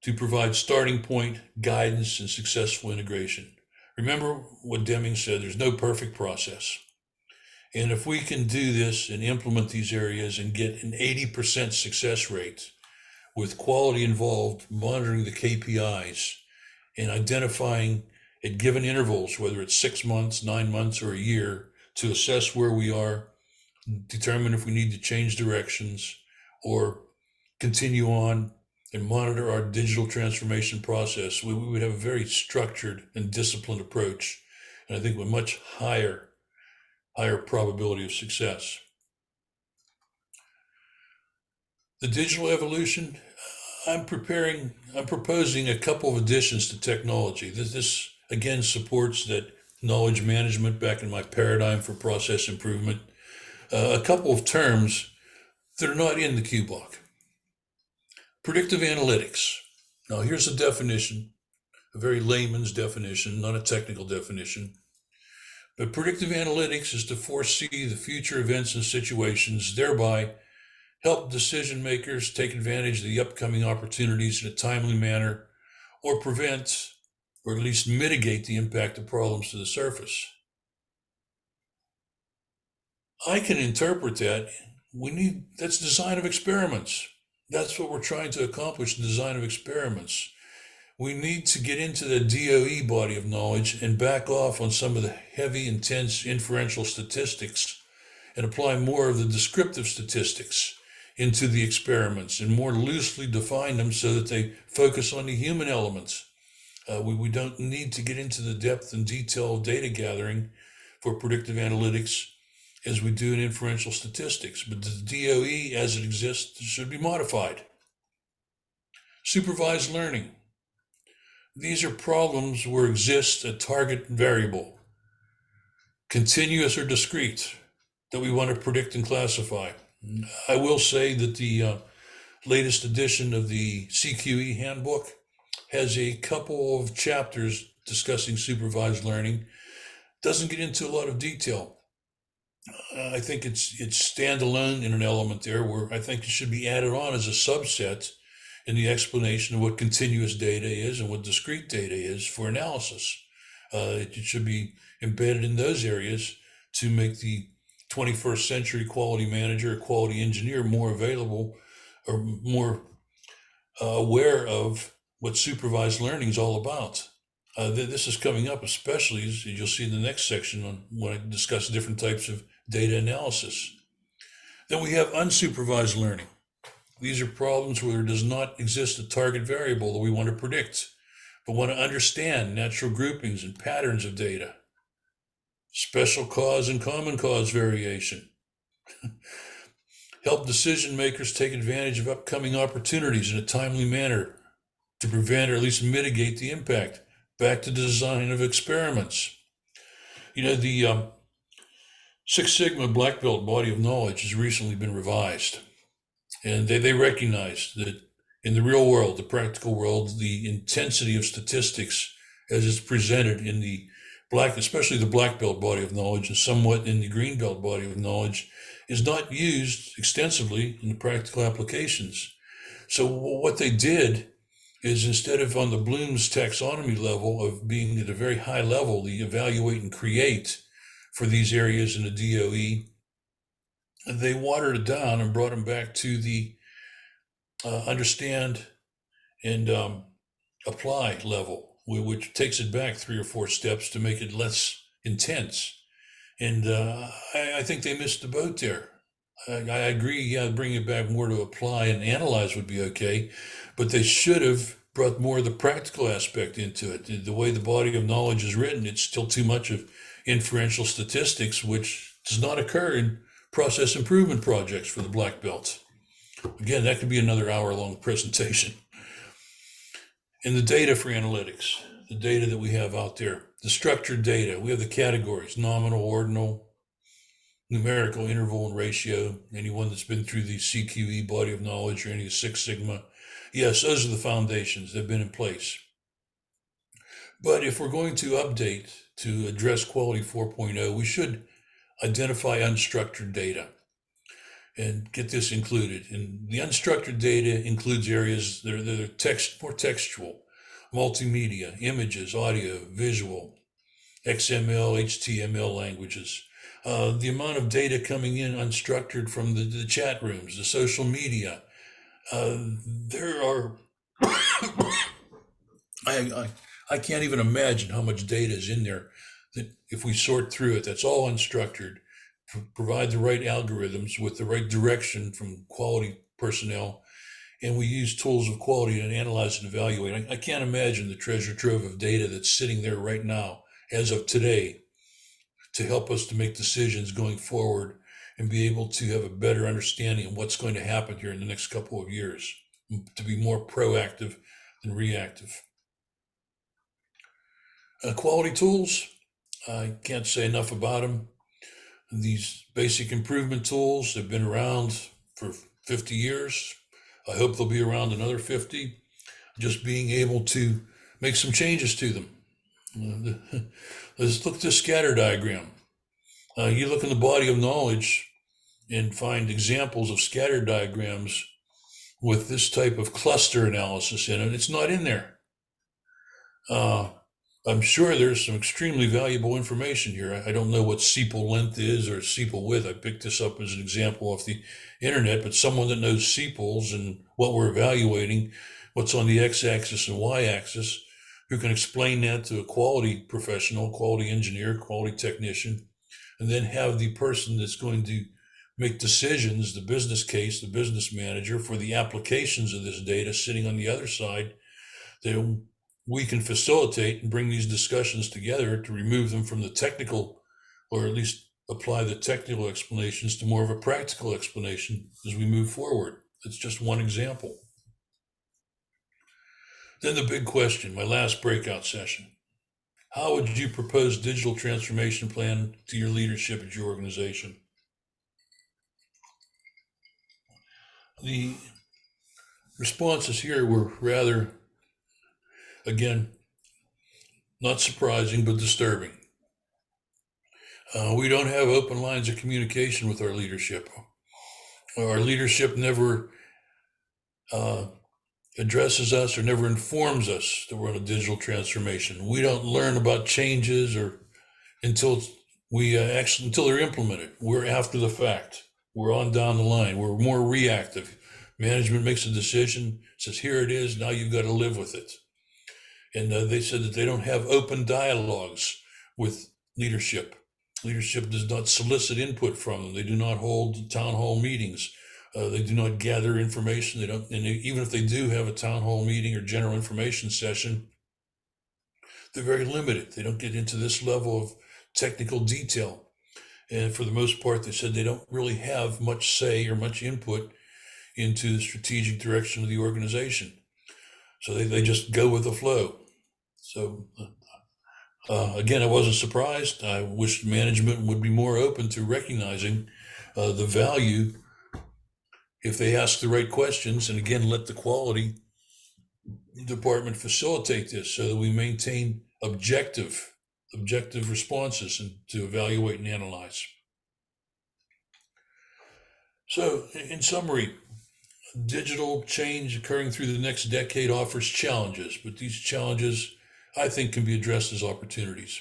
to provide starting point, guidance, and successful integration. Remember what Deming said, there's no perfect process. And if we can do this and implement these areas and get an 80% success rate with quality involved, monitoring the KPIs, and identifying at given intervals, whether it's 6 months, 9 months, or a year, to assess where we are, determine if we need to change directions or continue on and monitor our digital transformation process, we would have a very structured and disciplined approach. And I think with much higher probability of success. The digital evolution, I'm proposing a couple of additions to technology. This again supports that knowledge management back in my paradigm for process improvement. A couple of terms that are not in the QBOC. Predictive analytics. Now here's a definition, a very layman's definition, not a technical definition. But predictive analytics is to foresee the future events and situations, thereby help decision makers take advantage of the upcoming opportunities in a timely manner, or prevent, or at least mitigate the impact of problems to the surface. I can interpret that. That's design of experiments. That's what we're trying to accomplish in the design of experiments. We need to get into the DOE body of knowledge and back off on some of the heavy, intense inferential statistics and apply more of the descriptive statistics into the experiments and more loosely define them so that they focus on the human elements. We don't need to get into the depth and detail of data gathering for predictive analytics as we do in inferential statistics, but the DOE as it exists should be modified. Supervised learning. These are problems where exists a target variable, continuous or discrete, that we want to predict and classify. I will say that the latest edition of the CQE handbook has a couple of chapters discussing supervised learning. Doesn't get into a lot of detail. I think it's standalone in an element there where I think it should be added on as a subset in the explanation of what continuous data is and what discrete data is for analysis. It should be embedded in those areas to make the 21st century quality manager or quality engineer more available or more aware of what supervised learning is all about. This is coming up, especially as you'll see in the next section on when I discuss different types of data analysis. Then we have unsupervised learning. These are problems where there does not exist a target variable that we want to predict, but want to understand natural groupings and patterns of data, special cause and common cause variation, help decision makers take advantage of upcoming opportunities in a timely manner to prevent or at least mitigate the impact. Back to the design of experiments. The Six Sigma Black Belt body of knowledge has recently been revised. And they recognize that in the real world, the practical world, the intensity of statistics as it's presented in the especially the Black Belt body of knowledge and somewhat in the Green Belt body of knowledge, is not used extensively in the practical applications. So what they did is instead of on the Bloom's taxonomy level of being at a very high level, the evaluate and create for these areas in the DOE, they watered it down and brought them back to the understand and apply level, which takes it back 3 or 4 steps to make it less intense. And I think they missed the boat there. I agree, yeah, bring it back more to apply and analyze would be okay, but they should have brought more of the practical aspect into it. The way the body of knowledge is written, it's still too much of inferential statistics, which does not occur in process improvement projects for the Black Belt. Again, that could be another hour-long presentation. And the data for analytics, the data that we have out there, the structured data, we have the categories, nominal, ordinal, numerical, interval, and ratio. Anyone that's been through the CQE body of knowledge or any of Six Sigma, yes, those are the foundations. They've been in place. But if we're going to update to address Quality 4.0, we should identify unstructured data and get this included. And the unstructured data includes areas that are more textual, multimedia, images, audio, visual, XML, HTML languages. The amount of data coming in unstructured from the chat rooms, the social media. There are, I can't even imagine how much data is in there that if we sort through it, that's all unstructured, provide the right algorithms with the right direction from quality personnel, and we use tools of quality to analyze and evaluate. I can't imagine the treasure trove of data that's sitting there right now, as of today, to help us to make decisions going forward and be able to have a better understanding of what's going to happen here in the next couple of years, to be more proactive than reactive. Quality tools, I can't say enough about them. These basic improvement tools have been around for 50 years. I hope they'll be around another 50. Just being able to make some changes to them. Let's look at this scatter diagram. You look in the body of knowledge and find examples of scatter diagrams with this type of cluster analysis in it. It's not in there. I'm sure there's some extremely valuable information here. I don't know what sepal length is or sepal width. I picked this up as an example off the internet, but someone that knows sepals and what we're evaluating, what's on the x-axis and y-axis, who can explain that to a quality professional, quality engineer, quality technician, and then have the person that's going to make decisions, the business case, the business manager for the applications of this data sitting on the other side, that we can facilitate and bring these discussions together to remove them from the technical, or at least apply the technical explanations to more of a practical explanation as we move forward. It's just one example. Then the big question, my last breakout session. How would you propose digital transformation plan to your leadership at your organization? The responses here were rather, again, not surprising, but disturbing. We don't have open lines of communication with our leadership. Our leadership never addresses us or never informs us that we're on a digital transformation. We don't learn about changes or until they're implemented. We're after the fact. We're on down the line. We're more reactive. Management makes a decision, says, here it is, now you've got to live with it. And they said that they don't have open dialogues with leadership. Leadership does not solicit input from them. They do not hold town hall meetings. They do not gather information. They don't, and even if they do have a town hall meeting or general information session, they're very limited. They don't get into this level of technical detail. And for the most part, they said they don't really have much say or much input into the strategic direction of the organization. So they just go with the flow. So again, I wasn't surprised. I wish management would be more open to recognizing the value if they ask the right questions, and again, let the quality department facilitate this so that we maintain objective responses and to evaluate and analyze. So in summary, digital change occurring through the next decade offers challenges, but these challenges, I think, can be addressed as opportunities.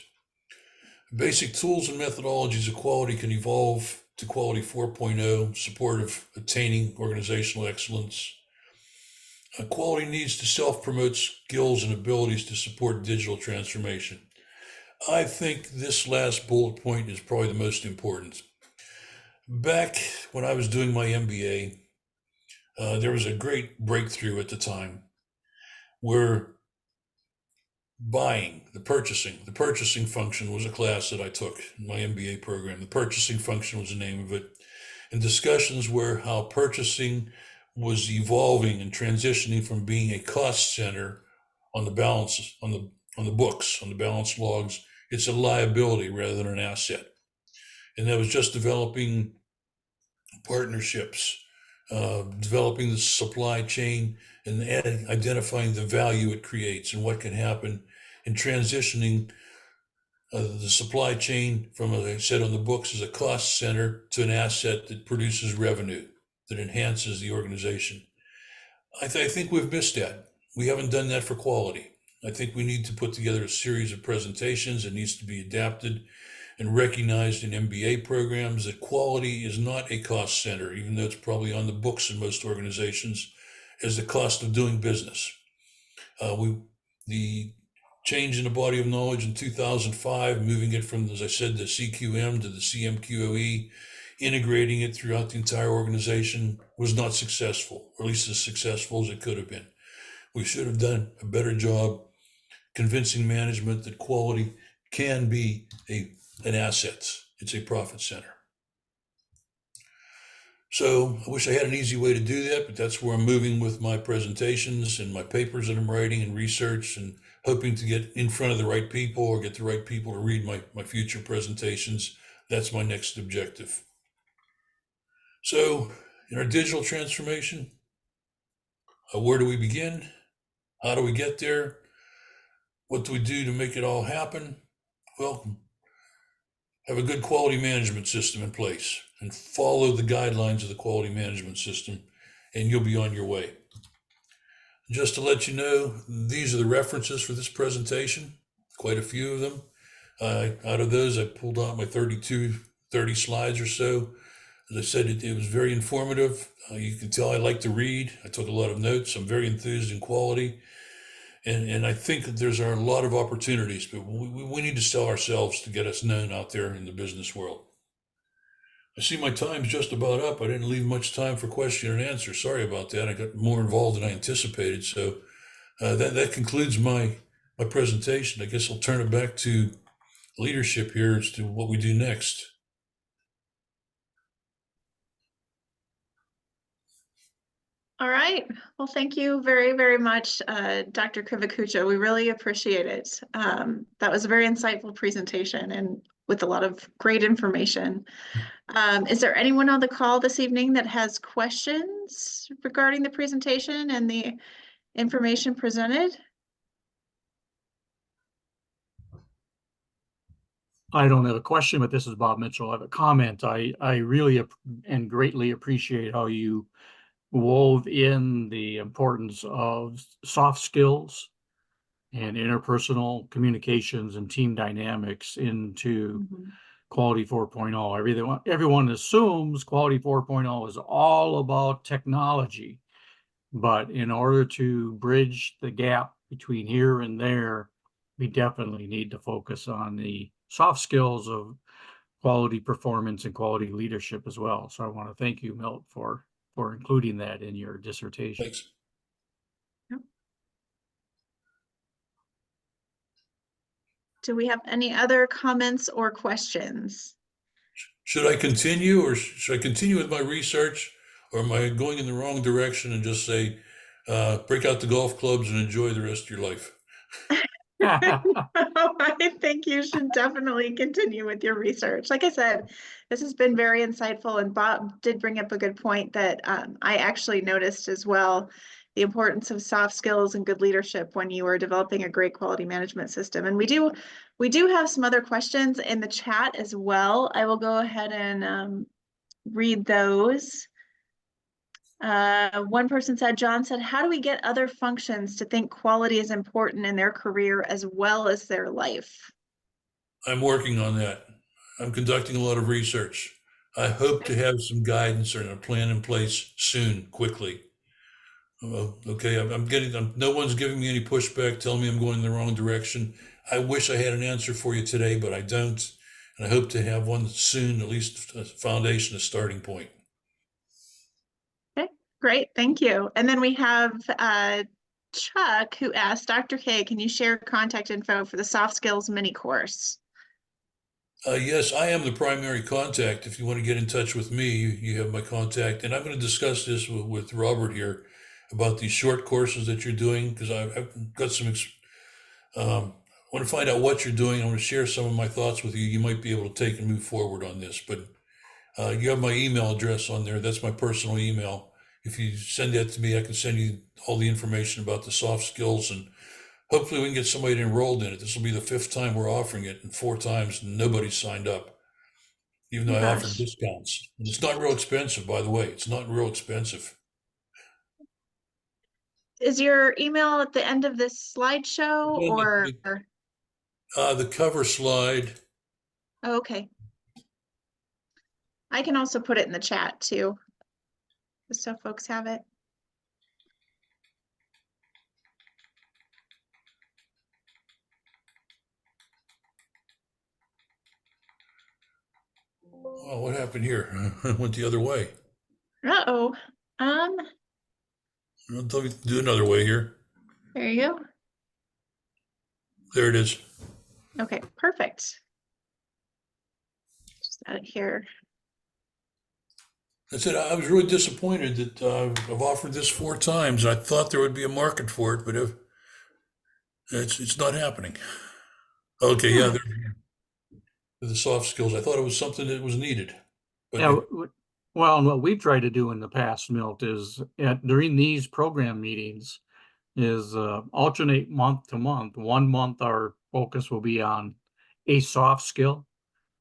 Basic tools and methodologies of quality can evolve to Quality 4.0, support of attaining organizational excellence. Quality needs to self-promote skills and abilities to support digital transformation. I think this last bullet point is probably the most important. Back when I was doing my MBA, there was a great breakthrough at the time where the purchasing function was a class that I took in my MBA program. The purchasing function was the name of it. And discussions were how purchasing was evolving and transitioning from being a cost center on the balance, on the books, on the balance logs. It's a liability rather than an asset. And that was just developing partnerships, developing the supply chain, and identifying the value it creates and what can happen in transitioning the supply chain from, as I said, on the books as a cost center to an asset that produces revenue, that enhances the organization. I think we've missed that. We haven't done that for quality. I think we need to put together a series of presentations. It needs to be adapted and recognized in MBA programs that quality is not a cost center, even though it's probably on the books in most organizations, as the cost of doing business. The change in the body of knowledge in 2005, moving it from, as I said, the CQM to the CMQOE, integrating it throughout the entire organization was not successful, or at least as successful as it could have been. We should have done a better job convincing management that quality can be an asset. It's a profit center. So I wish I had an easy way to do that, but that's where I'm moving with my presentations and my papers that I'm writing and research, and hoping to get in front of the right people or get the right people to read my future presentations. That's my next objective. So in our digital transformation, where do we begin? How do we get there? What do we do to make it all happen? Well, have a good quality management system in place and follow the guidelines of the quality management system, and you'll be on your way. Just to let you know, these are the references for this presentation. quite a few of them. Out of those, I pulled out my 30 slides or so. As I said, it was very informative. You can tell I like to read. I took a lot of notes. I'm very enthused in quality. And I think that there's a lot of opportunities, but we need to sell ourselves to get us known out there in the business world. I see my time's just about up. I didn't leave much time for question and answer. Sorry about that. I got more involved than I anticipated. So that concludes my presentation. I guess I'll turn it back to leadership here as to what we do next. All right. Well, thank you very, very much, Dr. Krivokuca. We really appreciate it. That was a very insightful presentation and with a lot of great information. Is there anyone on the call this evening that has questions regarding the presentation and the information presented? I don't have a question, but this is Bob Mitchell. I have a comment. I really and greatly appreciate how you wove in the importance of soft skills and interpersonal communications and team dynamics into Quality 4.0. Everyone assumes Quality 4.0 is all about technology, but in order to bridge the gap between here and there, we definitely need to focus on the soft skills of quality performance and quality leadership as well. So I want to thank you, Milt, for including that in your dissertation. Thanks. Do we have any other comments or questions? Should I continue, or should I continue with my research, or am I going in the wrong direction and just say, break out the golf clubs and enjoy the rest of your life? I think you should definitely continue with your research. Like I said, this has been very insightful, and Bob did bring up a good point that I actually noticed as well, the importance of soft skills and good leadership when you are developing a great quality management system. And we do have some other questions in the chat as well. I will go ahead and read those. One person said, John said, how do we get other functions to think quality is important in their career as well as their life? I'm working on that. I'm conducting a lot of research. I hope to have some guidance or a plan in place soon, quickly. Okay, no one's giving me any pushback, telling me I'm going in the wrong direction. I wish I had an answer for you today, but I don't. And I hope to have one soon, at least a foundation, a starting point. Okay, great, thank you. And then we have Chuck, who asked, Dr. K, can you share contact info for the soft skills mini course? Yes, I am the primary contact. If you want to get in touch with me, you have my contact. And I'm going to discuss this with Robert here about these short courses that you're doing, because I've got some, I want to find out what you're doing. I want to share some of my thoughts with you. You might be able to take and move forward on this, but you have my email address on there. That's my personal email. If you send that to me, I can send you all the information about the soft skills, and hopefully we can get somebody enrolled in it. This will be the 5th time we're offering it, and 4 times nobody signed up, even though I offered discounts. And it's not real expensive, by the way. It's not real expensive. Is your email at the end of this slideshow or? The cover slide. Oh, okay. I can also put it in the chat too, just so folks have it. Oh, what happened here? It went the other way. Uh-oh. I'll do another way here. There you go. There it is. Okay, perfect. Just add it here. I said I was really disappointed that I've offered this 4 times. I thought there would be a market for it, but it's not happening. Okay, yeah, the soft skills. I thought it was something that was needed. But Yeah, well, and what we've tried to do in the past, Milt, is during these program meetings is alternate month to month. 1 month our focus will be on a soft skill,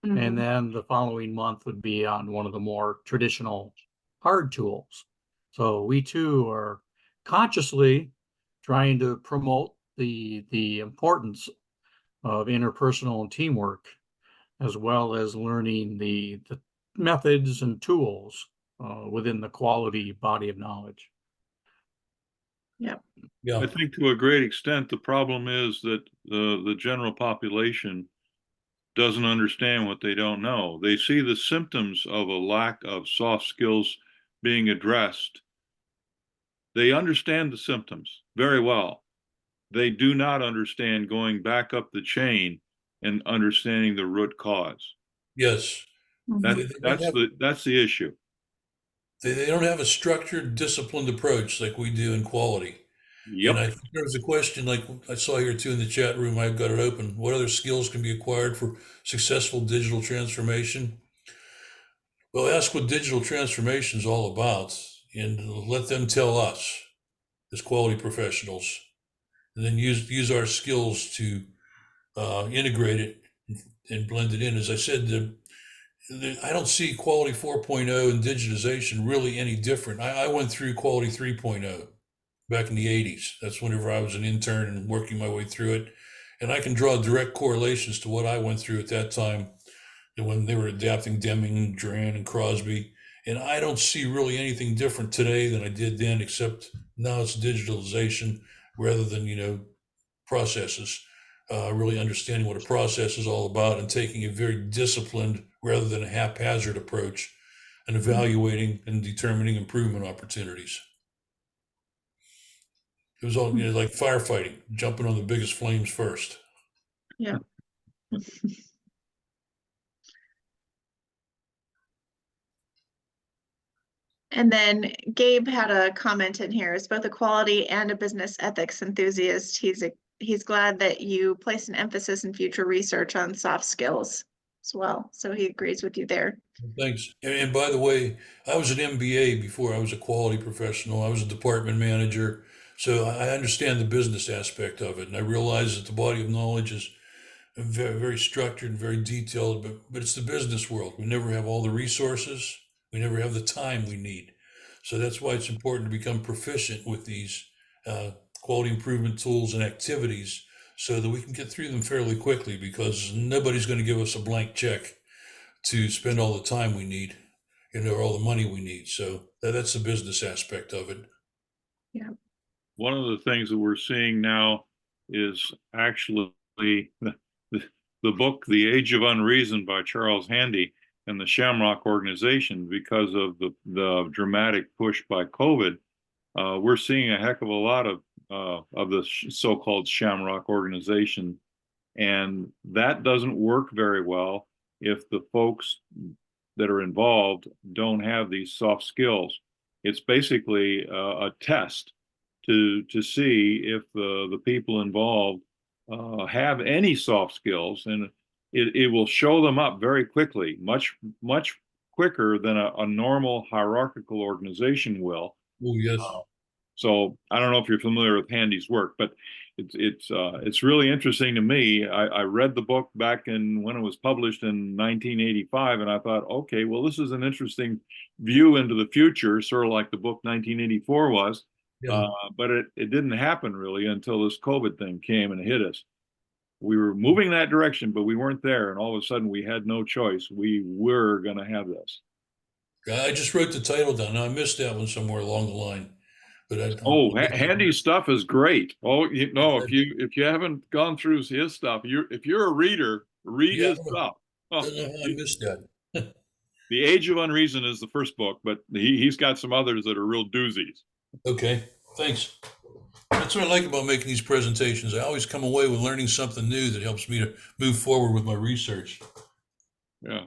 and then the following month would be on one of the more traditional hard tools. So we too are consciously trying to promote the importance of interpersonal and teamwork, as well as learning the methods and tools within the quality body of knowledge. Yeah. I think to a great extent, the problem is that the general population doesn't understand what they don't know. They see the symptoms of a lack of soft skills being addressed. They understand the symptoms very well. They do not understand going back up the chain and understanding the root cause. Yes. Mhm. That's the issue. They don't have a structured, disciplined approach like we do in quality. And I Yep. think there was a question, like I saw here too in the chat room, I've got it open. What other skills can be acquired for successful digital transformation? Well, ask what digital transformation is all about and let them tell us as quality professionals, and then use our skills to integrate it and blend it in. As I said, I don't see quality 4.0 and digitization really any different. I went through quality 3.0 back in the 80s. That's whenever I was an intern and working my way through it. And I can draw direct correlations to what I went through at that time and when they were adapting Deming, Duran, and Crosby. And I don't see really anything different today than I did then, except now it's digitalization rather than, processes. Really understanding what a process is all about and taking a very disciplined rather than a haphazard approach and evaluating and determining improvement opportunities. It was all like firefighting, jumping on the biggest flames first. Yeah. And then Gabe had a comment in here. As both a quality and a business ethics enthusiast, he's glad that you place an emphasis in future research on soft skills as well. So he agrees with you there. Thanks. And by the way, I was an MBA before I was a quality professional. I was a department manager. So I understand the business aspect of it. And I realize that the body of knowledge is very, very structured and very detailed, but it's the business world. We never have all the resources. We never have the time we need. So that's why it's important to become proficient with these quality improvement tools and activities so that we can get through them fairly quickly, because nobody's going to give us a blank check to spend all the time we need or all the money we need. So that's the business aspect of it. Yeah. One of the things that we're seeing now is actually the book, The Age of Unreason by Charles Handy and the Shamrock Organization. Because of the dramatic push by COVID, we're seeing a heck of a lot of the so-called Shamrock Organization. And that doesn't work very well if the folks that are involved don't have these soft skills. It's basically a test to see if the people involved have any soft skills, and it will show them up very quickly, much quicker than a normal hierarchical organization will. Oh, yes. So I don't know if you're familiar with Handy's work, but it's really interesting to me. I read the book back when it was published in 1985, and I thought, okay, well, this is an interesting view into the future, sort of like the book 1984 was. Yeah. But it didn't happen really until this COVID thing came and hit us. We were moving that direction, but we weren't there, and all of a sudden we had no choice. We were going to have this. I just wrote the title down. Now I missed that one somewhere along the line. But Handy's stuff is great. Oh, if you haven't gone through his stuff, if you're a reader, read his stuff. I missed that. The Age of Unreason is the first book, but he's got some others that are real doozies. Okay, thanks. That's what I like about making these presentations. I always come away with learning something new that helps me to move forward with my research. Yeah.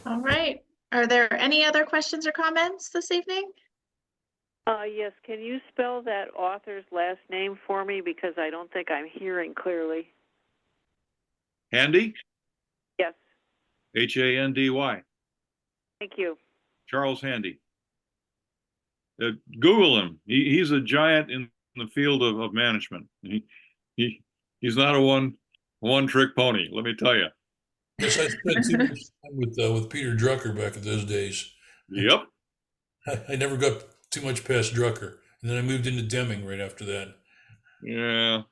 All right. Are there any other questions or comments this evening? Yes, can you spell that author's last name for me, because I don't think I'm hearing clearly. Handy? Yes. Handy. Thank you. Charles Handy. Google him. He's a giant in the field of management. He's not a one trick pony, let me tell you. Yes, I spent too much time with Peter Drucker back in those days. Yep. I never got too much past Drucker, and then I moved into Deming right after that. Yeah,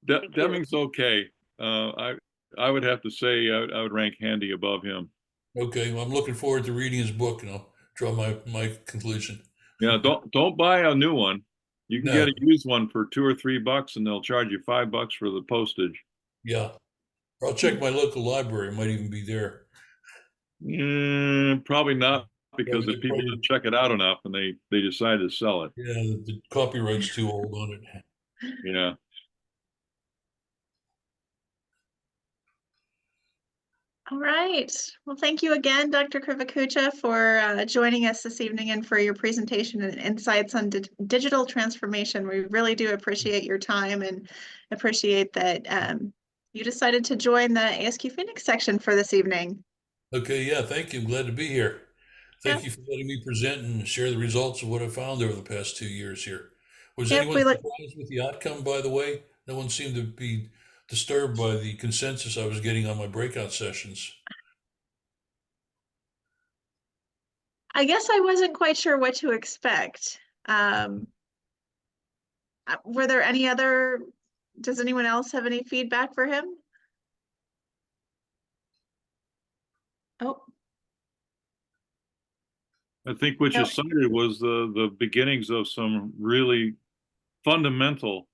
Thank you. Deming's okay. I would have to say I would rank Handy above him. Okay, well, I'm looking forward to reading his book, and I'll draw my conclusion. Yeah, don't buy a new one. You can No. get a used one for $2 or $3, and they'll charge you $5 for the postage. Yeah, I'll check my local library. It might even be there. Probably not, because Probably- if people probably- didn't check it out enough and they decide to sell it. Yeah, the copyright's too old on it. Yeah. All right. Well, thank you again, Dr. Krivokuca, for joining us this evening and for your presentation and insights on digital transformation. We really do appreciate your time and appreciate that you decided to join the ASQ Phoenix section for this evening. Okay, yeah, thank you. I'm glad to be here. Thank you for letting me present and share the results of what I found over the past 2 years here. Was Yep, anyone we look- surprised with the outcome, by the way? No one seemed to be disturbed by the consensus I was getting on my breakout sessions. I guess I wasn't quite sure what to expect. Were there any other, does anyone else have any feedback for him? Oh, I think what you No. cited was the beginnings of some really fundamental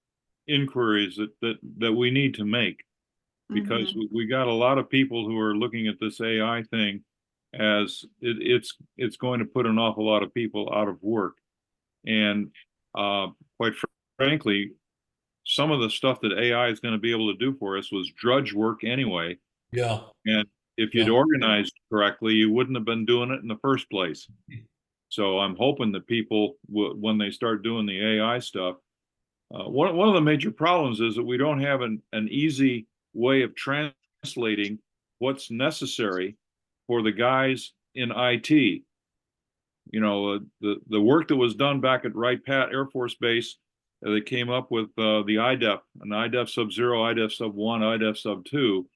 inquiries that we need to make, because we got a lot of people who are looking at this AI thing as it's going to put an awful lot of people out of work. And quite frankly, some of the stuff that AI is going to be able to do for us was drudge work anyway. Yeah, And if you'd Yeah. organized correctly, you wouldn't have been doing it in the first place. So I'm hoping that people, when they start doing the AI stuff, one of the major problems is that we don't have an easy way of translating what's necessary for the guys in IT. You know, the work that was done back at Wright Pat Air Force Base, they came up with the IDEF, an IDEF sub-0, IDEF sub-1, IDEF sub-2.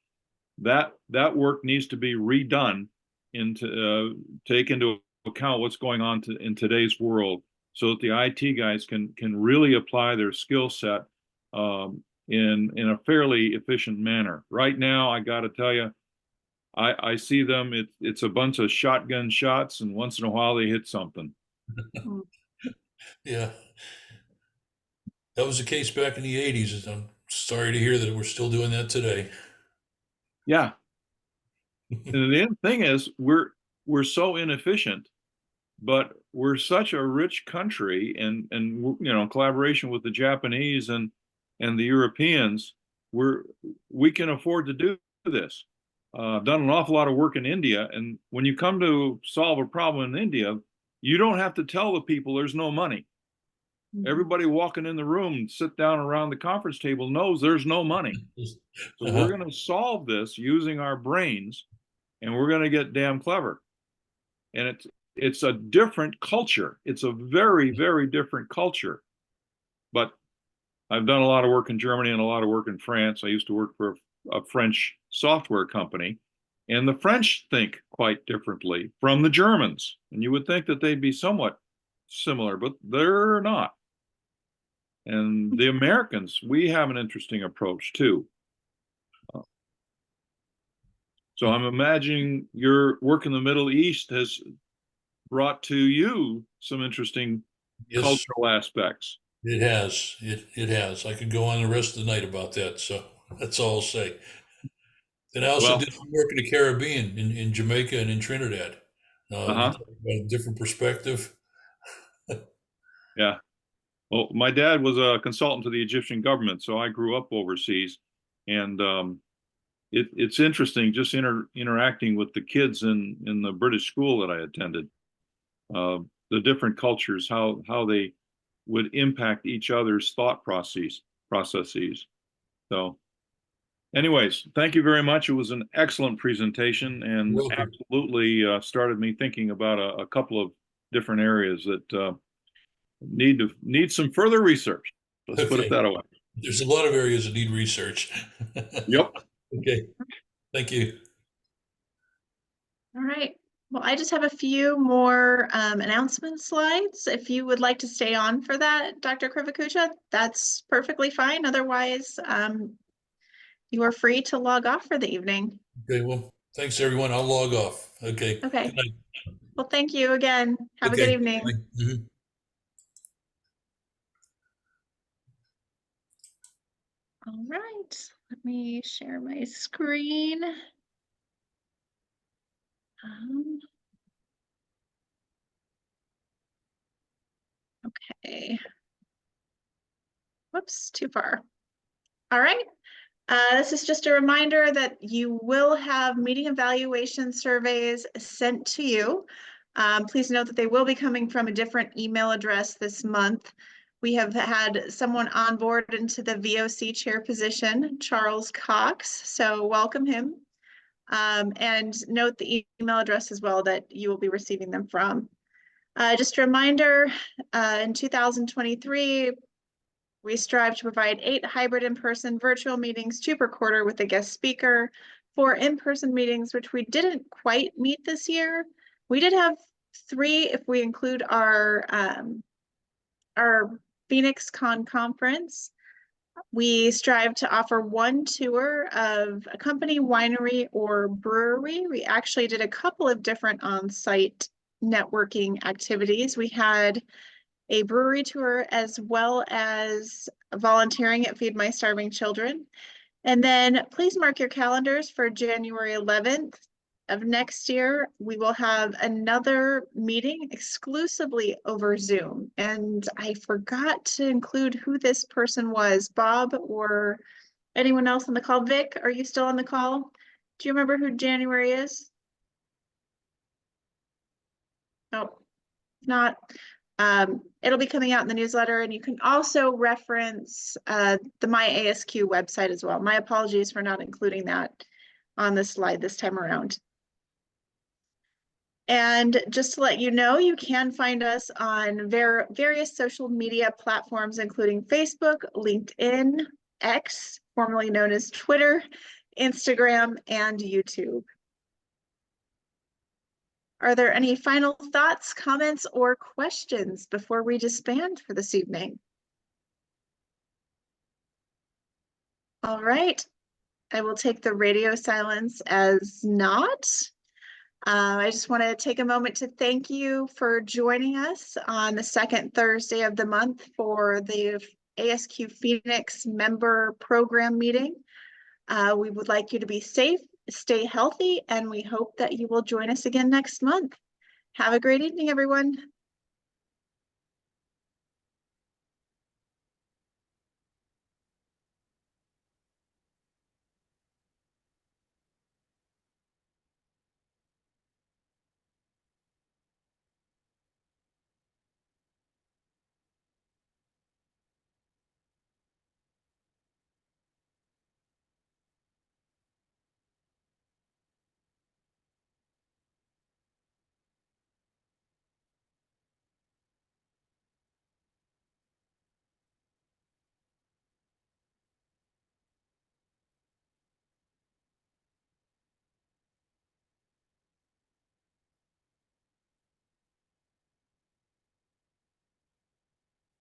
That work needs to be redone into take into account what's going on in today's world, so that the IT guys can really apply their skill set in a fairly efficient manner. Right now, I got to tell you, I see them. It's a bunch of shotgun shots, and once in a while they hit something. yeah. That was the case back in the 80s. I'm sorry to hear that we're still doing that today. Yeah. And the thing is, we're so inefficient, but we're such a rich country, and you know, collaboration with the Japanese and the Europeans, we can afford to do this. I've done an awful lot of work in India, and when you come to solve a problem in India, you don't have to tell the people there's no money. Everybody walking in the room and sit down around the conference table knows there's no money. So we're going to solve this using our brains, and we're going to get damn clever. And it's a different culture. It's a very, very different culture. But I've done a lot of work in Germany and a lot of work in France. I used to work for a French software company, and the French think quite differently from the Germans. And you would think that they'd be somewhat similar, but they're not. And the Americans, we have an interesting approach too. So I'm imagining your work in the Middle East has brought to you some interesting Yes, cultural aspects. it has. It has. I could go on the rest of the night about that. So that's all I'll say. And I also did some work in the Caribbean, in Jamaica and in Trinidad. About a different perspective. Yeah. Well, my dad was a consultant to the Egyptian government, so I grew up overseas, and it's interesting just interacting with the kids in the British school that I attended. The different cultures, how they would impact each other's thought processes. So, anyways, thank you very much. It was an excellent presentation, and absolutely started me thinking about a couple of different areas that need some further research. Let's put it that way. There's a lot of areas that need research. Yep. Okay. Thank you. all right. Well, I just have a few more announcement slides. If you would like to stay on for that, Dr. Krivokuca, that's perfectly fine. Otherwise, you are free to log off for the evening. Okay, well, thanks everyone. I'll log off. Okay. Okay. Good night. Well, thank you again. Have a good Okay. evening. Bye. Mhm. All right, let me share my screen. Okay. Whoops, too far. All right. This is just a reminder that you will have meeting evaluation surveys sent to you. Please note that they will be coming from a different email address this month. We have had someone on board into the VOC chair position, Charles Cox, so welcome him. And note the email address as well that you will be receiving them from. Just a reminder, in 2023, we strive to provide 8 hybrid in-person virtual meetings, 2 per quarter with a guest speaker, 4 in-person meetings, which we didn't quite meet this year. We did have 3 if we include our Phoenix Con conference. We strive to offer 1 tour of a company, winery, or brewery. We actually did a couple of different on-site networking activities. We had a brewery tour as well as volunteering at Feed My Starving Children. And then please mark your calendars for January 11th of next year. We will have another meeting exclusively over Zoom. And I forgot to include who this person was, Bob or anyone else on the call. Vic, are you still on the call? Do you remember who January is? Oh, not. It'll be coming out in the newsletter, and you can also reference the My ASQ website as well. My apologies for not including that on this slide this time around. And just to let you know, you can find us on various social media platforms, including Facebook, LinkedIn, X, formerly known as Twitter, Instagram, and YouTube. Are there any final thoughts, comments, or questions before we disband for this evening? All right, I will take the radio silence as not. I just want to take a moment to thank you for joining us on the second Thursday of the month for the ASQ Phoenix member program meeting. We would like you to be safe, stay healthy, and we hope that you will join us again next month. Have a great evening, everyone.